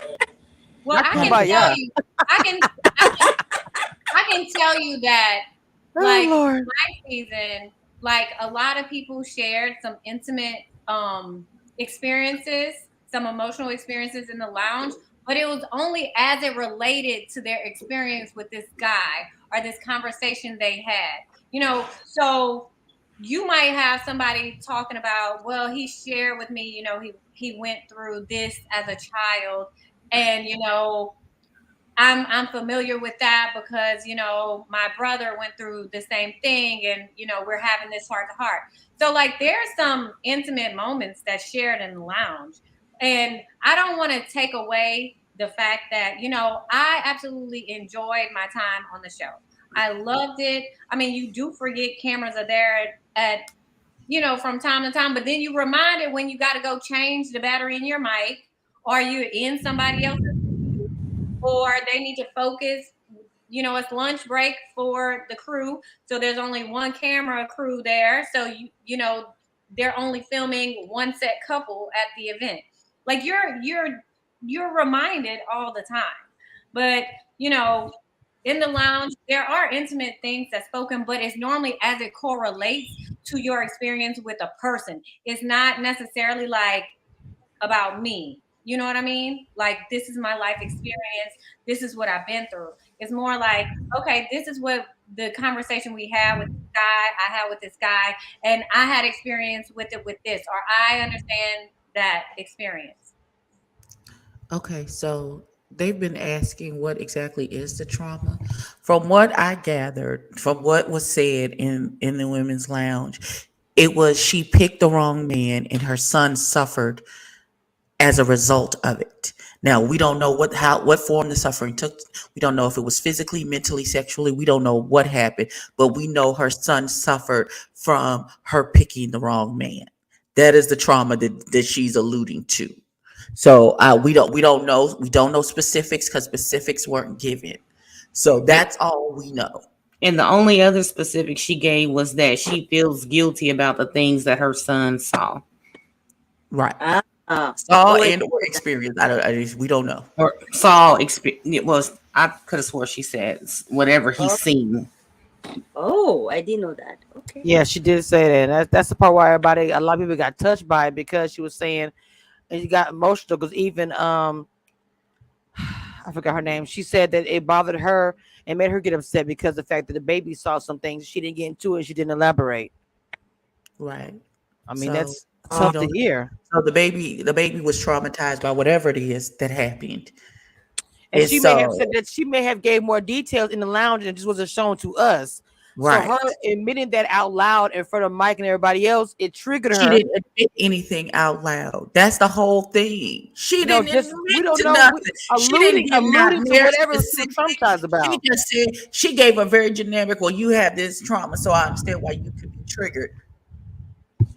well, Not I can tell kumbaya. you, I can, I can, I can tell you that, Oh like, Lord. my season, like, a lot of people shared some intimate experiences, some emotional experiences in the lounge, but it was only as it related to their experience with this guy or this conversation they had. So you might have somebody talking about, well, he shared with me, he went through this as a child, and I'm familiar with that because my brother went through the same thing, and we're having this heart to heart. So like there's some intimate moments that's shared in the lounge, and I don't want to take away the fact that I absolutely enjoyed my time on the show. I loved it. I mean, you do forget cameras are there at from time to time, but then you reminded when you got to go change the battery in your mic, or you're in somebody else's, or they need to focus. It's lunch break for the crew, so there's only one camera crew there. So they're only filming one set couple at the event. Like you're reminded all the time. But in the lounge, there are intimate things that's spoken, but it's normally as it correlates to your experience with a person. It's not necessarily like about me. You know what I mean? Like, this is my life experience. This is what I've been through. It's more like, okay, this is what the conversation we had with this guy, I had with this guy, and I had experience with it with this, or I understand that experience. Okay, so they've been asking what exactly is the trauma. From what I gathered, from what was said in the women's lounge, it was she picked the wrong man and her son suffered as a result of it. Now we don't know what form the suffering took. We don't know if it was physically, mentally, sexually. We don't know what happened, but we know her son suffered from her picking the wrong man. That is the trauma that she's alluding to. So we don't know specifics because specifics weren't given. So that's all we know. And the only other specific she gave was that she feels guilty about the things that her son saw. Right. Oh, Saw I and or experience. We don't know. Or saw it was, I could have swore she said whatever he's oh, seen. I didn't know that. Okay. Yeah, she did say that. And that's the part why a lot of people got touched by it, because she was saying, and she got emotional because even I forgot her name. She said that it bothered her and made her get upset because the fact that the baby saw some things she didn't get into it. She didn't elaborate. Right. I mean, So that's we tough to don't. hear. So the baby was traumatized by whatever it is that happened. And And she may have said so that she may have gave more details in the lounge and it just wasn't shown to us. So right. her admitting that out loud in front of Mike and everybody else, it triggered She her. didn't admit anything out loud. That's the whole thing. She didn't Just we admit don't to know. nothing. She didn't give not Alluding to near whatever she was specific. traumatized She about. just said she gave a very generic, well, you have this trauma, so I understand why you could be triggered.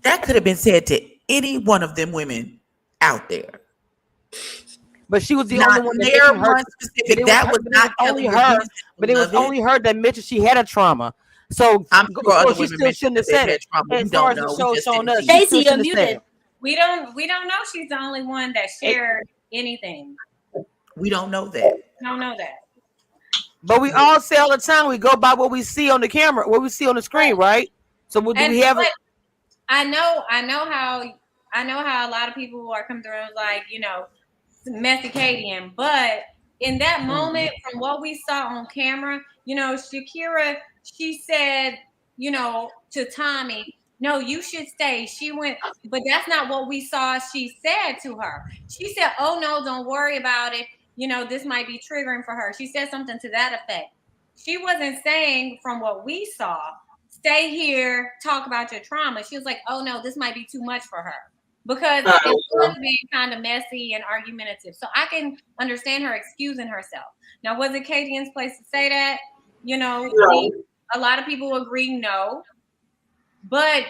That could have been said to any one of them women out there. But she was the only Not one that near mentioned her. one But specific. That was but it was not only telling her her. business, But it was beloved. only her that mentioned she had a trauma. So I'm sure other she women still mentioned shouldn't that have they've said had it. trauma. We As far don't as the know. We show just showing didn't us, see she it. still Stacey, you're shouldn't have said muted. it. We don't know she's the only one that shared anything. We don't know that. We don't know that. But we all say all the time, we go by what we see on the camera, what we see on the screen, Right. right? So do And we have it? but I know how a lot of people are coming through and like, Mexicanian, but in that moment, from what we saw on camera, Shakira, she said, to Tommy, no, you should stay. She went, but that's not what we saw. She said to her, she said, oh no, don't worry about it. This might be triggering for her. She said something to that effect. She wasn't saying from what we saw, stay here, talk about your trauma. She was like, oh no, this might be too much for her because it was being kind of messy and argumentative. So I can understand her excusing herself. Now, was it Kadian's place to say that? A lot of people agree no. But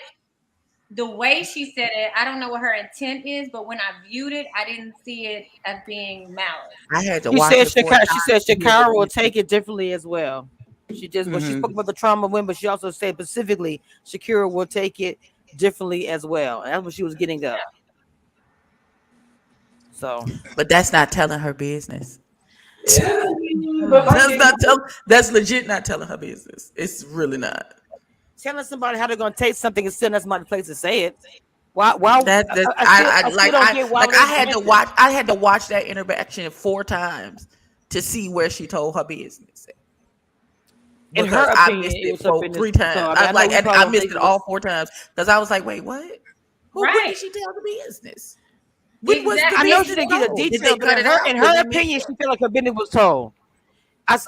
the way she said it, I don't know what her intent is, but when I viewed it, I didn't see it as being malice. I had to She watch said it 4 She said times to hear Shakira will what take it differently as well. She hmm spoke about the trauma win, but she also said specifically Shakira will take it differently as well. And that's what she was getting up. So But that's not telling her business. But my That's thing, not tell. That's legit not telling her business. It's really not. telling somebody how they're gonna take something and send us my place to say it. Why That I still don't get why I they had to mention it. watch. I had to watch that interaction 4 times to see where she told her business In her because I opinion, missed it it was her for business. 3 times. So I mean, I I know like we and probably I don't missed think it it all was 4 times because I was like, wait, what? When Right. did she tell the business? When was the I know Exactly. she business didn't get a told? Did they detail, but cut in it her out? Did they make opinion, she felt like her business was told.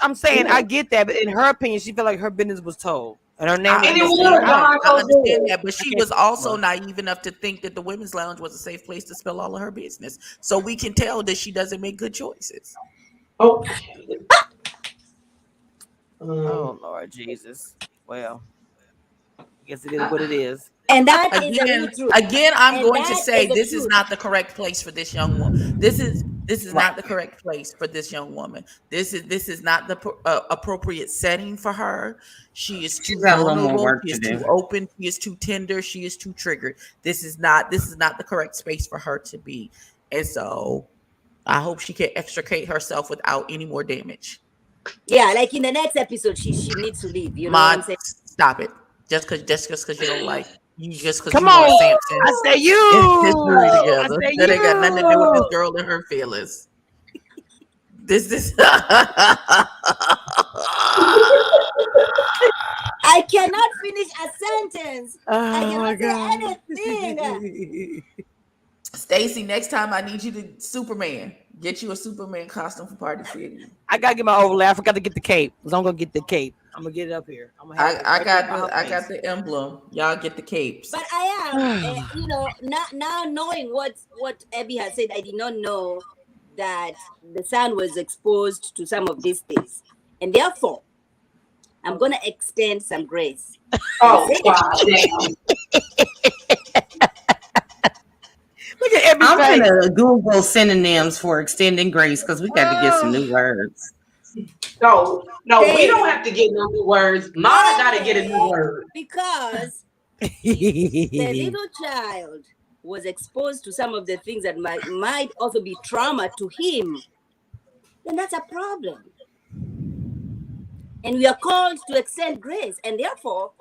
I'm saying I get that, but in her opinion, she felt like her business was told, and her name I was And it mentioned. was understand that. God I so understand good. that, but I she can't. was also Well, naive enough to think that the women's lounge was a safe place to spill all of her business. So we can tell that she doesn't make good choices. Okay. oh Um, Lord Jesus. Well, I guess it is what it is. And that is the real Again, truth. again, I'm And going to that is say the this is truth. not the correct place for this young woman. This is Right. not the correct place for this young woman. This is not the appropriate setting for her. She is She's too got a little more vulnerable. work She to is too do. open. She is too tender. She is too triggered. This is not the correct space for her to be. And so I hope she can extricate herself without any more damage. Yeah, like in the next episode, she needs to leave. You know what I'm Mod, saying? stop it. Just because you don't like you, just because Come you want on. Samson I say you. and history I together. say That ain't got nothing to do with this you. girl and her feelings. This I cannot finish a sentence. I Oh my cannot say God. anything. Stacy, next time I need you to Superman. Get you a Superman costume for Party City. I gotta get my overlay. I forgot to get the cape. Cause I'm gonna get the cape. I'm gonna get it up here. I'm gonna have I, it I right there got by her the I got face. the emblem. Y'all get the capes. But I am, now knowing what Abby has said, I did not know that the son was exposed to some of these things, and therefore I'm gonna extend some grace and oh say God damn. Look at every I'm face. gonna Google synonyms for extending grace because we got to get some Oh, new words. No, no, we don't have saying, to get no new words. Ma gotta get a new hey, word. because if the little child was exposed to some of the things that might also be trauma to him, then that's a problem. And we are called to extend grace, and therefore,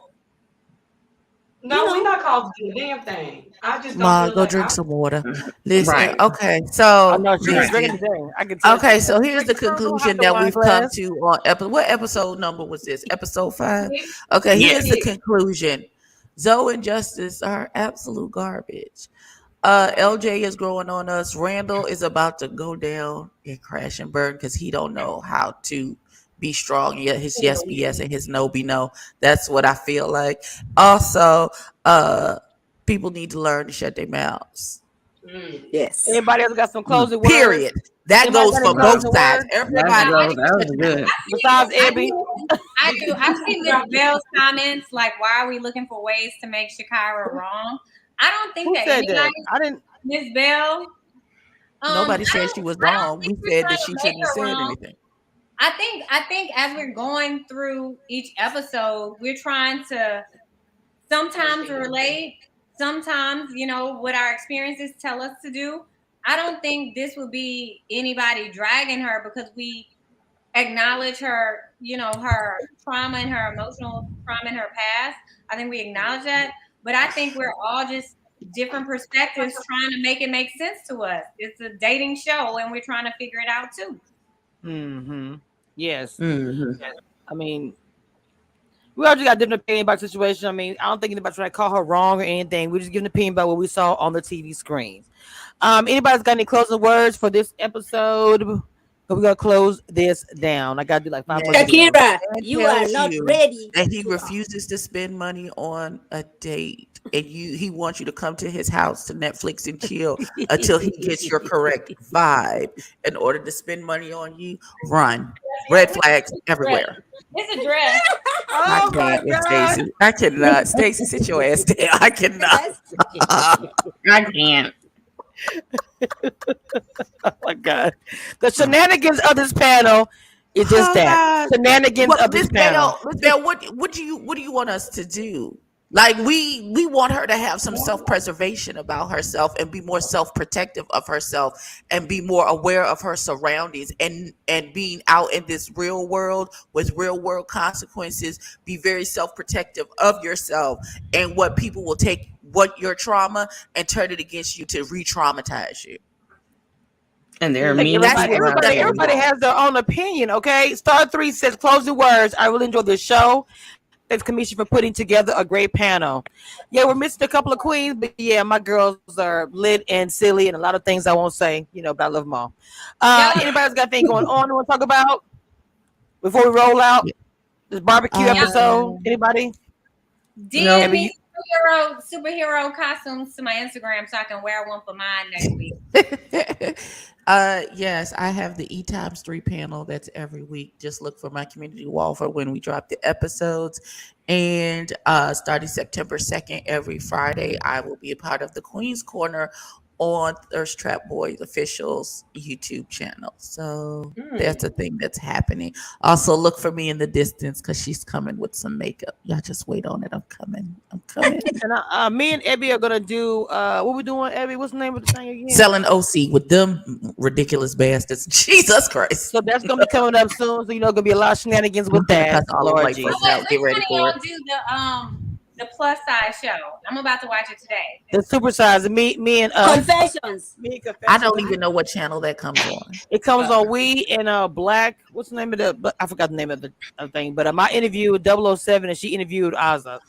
you No, we know, not called to do a damn thing. I just don't Ma, feel go like drink I. some water. Listen, Right. okay, I so know she was drinking listen. today. I can tell she Okay, was so here's the drinking. Girl, don't have conclusion the that wine we've come glass. to on what episode number was this? Episode 5. six, Okay, here's the Yes. six. conclusion. Zoe and Justice are absolute garbage. LJ is growing on us. Randall is about to go down and crash and burn because he don't know how to be strong. Yet his yes be yes and his no be no. That's what I feel like. Also, people need to learn to shut their mouths. Mm. yes. Anybody else got some closing words? Period. That Anybody goes got any for Um, both closing sides. words? That's Everybody go. needs to That shut was their good. mouth. Besides I Abby? do. I do. I see Miss Bell's comments like, "Why are we looking for ways to make Shakira wrong?" I don't think Who that said that? anybody, I didn't. Miss Bell. Nobody said she was I don't wrong. think We we're said trying that to she make shouldn't have her said wrong. anything. I think as we're going through each episode, we're trying to sometimes relate, sometimes, what our experiences tell us to do. I don't think this would be anybody dragging her because we acknowledge her, her trauma and her emotional trauma in her past. I think we acknowledge that. But I think we're all just different perspectives trying to make it make sense to us. It's a dating show and we're trying to figure it out too. Mm-hmm. Yes. Hmm. I mean, we all just got different opinion about the situation. I mean, I don't think anybody's trying to call her wrong or anything. We're just giving an opinion about what we saw on the TV screen. Anybody's got any closing words for this episode? We're gonna close this down. I gotta do like 5 more That videos. Shakira, man you are tells not you ready that he to. refuses to spend money on a date, and he wants you to come to his house to Netflix and chill until he gets your correct vibe. In order to spend money on you, run. Red flags Dress. everywhere. It's a dress. I Oh my can't with god! Stacy. I cannot. Stacy, sit your ass down. I cannot. Yes. I can't. Oh my god! The shenanigans of this panel is just Oh that God. shenanigans Well, of this panel. Miss Bell, what do you want us to do? Like we want her to have some self-preservation about herself and be more self-protective of herself and be more aware of her surroundings and being out in this real world with real world consequences, be very self-protective of yourself and what people will take what your trauma and turn it against you to re-traumatize you. And there are Like many That's everybody, what people out everybody, that's what there. we everybody want. has their own opinion. Okay, Star 3 says closing words. I really enjoyed this show. Thanks, Commission, for putting together a great panel. Yeah, we're missing a couple of queens, but yeah, my girls are lit and silly and a lot of things I won't say, but I love them all. Y'all, Anybody's got anything going on you want to talk about? before we roll out this barbecue Uh, episode? Anybody? DM No. Abby, me superhero costumes to my Instagram so I can wear one for mine next week. yes, I have the E times 3 panel that's every week. Just look for my community wall for when we drop the episodes. And starting September 2nd, every Friday, I will be a part of the Queen's Corner on Thirst Trap Boys official's YouTube channel. So that's a thing that's happening. Also, look for me in the distance because she's coming with some makeup. Y'all just wait on it. I'm coming. I'm coming. and me and Abby are gonna do what we doing, Abby? What's the name of the thing again? Selling OC with them ridiculous bastards. Jesus Christ. So that's gonna be coming up soon. So gonna be a lot of shenanigans with I'm gonna that. cuss all the Lord white Jesus. folks out. Get Which ready one of for it. y'all do the plus size show? I'm about to watch it today. The supersize. Me and Confessions. me and I Confessions. don't even know what channel that comes on. It comes on We and Black. What's the name of the? I forgot the name of the thing. But my interview with 007 and she interviewed Azra.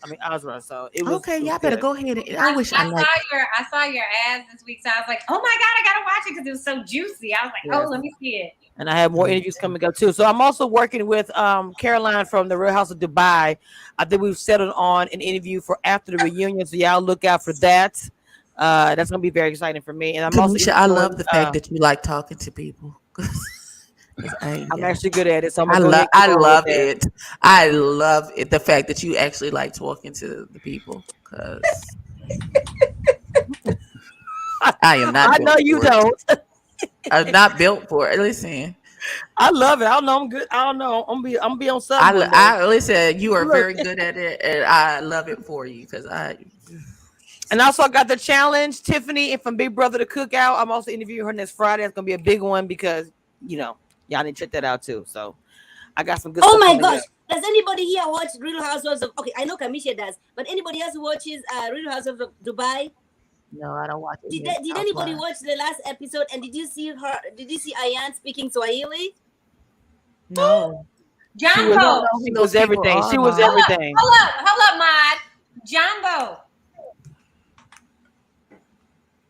So Okay, it was y'all better good. go ahead. I wish I liked. I saw your ads this week, so I was like, oh my god, I gotta watch it because it was so juicy. I was like, Yes. oh, let me see it. And I have more interviews coming up too. So I'm also working with Caroline from the Real House of Dubai. I think we've settled on an interview for after the reunion. So y'all look out for that. That's gonna be very exciting for me. And I'm also Kamisha, I love interviewing, the fact that you like talking to people. 'Cause I ain't I'm got it. actually good at it. So I'm gonna go ahead and I keep on with love that. it. I love it. The fact that you actually like talking to the people. Because I am not I built know you for it. don't. I'm not built for it. Listen, I love it. I don't know. I'm good. I don't know. I'm gonna be on something one day. I listen. You are Look. very good at it, and I love it for you because I. And also I got the challenge, Tiffany, and from Big Brother to Cookout. I'm also interviewing her next Friday. It's gonna be a big one because y'all need to check that out too. So I got some good Oh stuff my coming gosh. up. Does anybody here watch Real Housewives of Okay, I know Kamisha does, but anybody else who watches Real Housewives of Dubai? No, I don't watch it. Did anybody watch the last episode and did you see Ayan speaking Swahili? No. Jumbo. She was everything. She was everything. Hold up, Mod. Jumbo.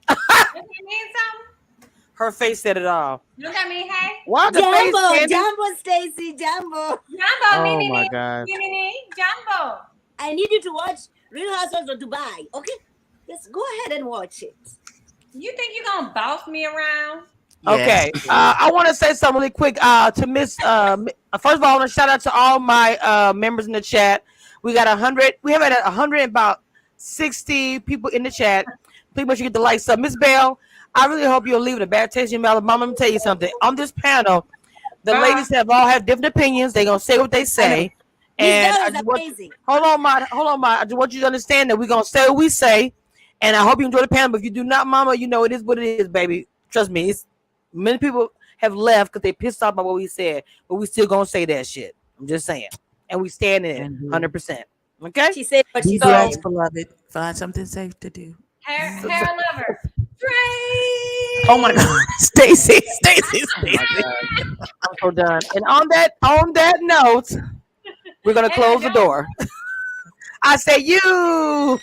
Does that mean something? Her face said it all. Does that mean hey? Why the face, Jumbo, Candy? Jumbo, Stacy, Jumbo. Jumbo, Oh my God. Jumbo. I need you to watch Real Housewives of Dubai. Okay, just go ahead and watch it. You think you gonna boss me around? Okay. Yes. I want to say something really quick to Miss. First of all, I want to shout out to all my members in the chat. We got 100. We have at 100 about 60 people in the chat. Pretty much you get the likes up. Miss Bell, I really hope you'll leave it a bad taste in your mouth. Mama, let me tell you something. On this panel, the ladies have different opinions. They're gonna say what they say. And Miss Bell is amazing. hold on, Ma. I just want you to understand that we're gonna say what we say. And I hope you enjoy the panel. But if you do not, Mama, you know it is what it is, baby. Trust me. Many people have left because they pissed off by what we said, but we still gonna say that shit. I'm just saying, and we stand in it 100%. Okay. She said what she Be said. blessed, beloved. Find something safe to do. Hair lover. Drake. Oh my God, Stacy. I'm so done. And on that note, we're gonna close the door. I say you.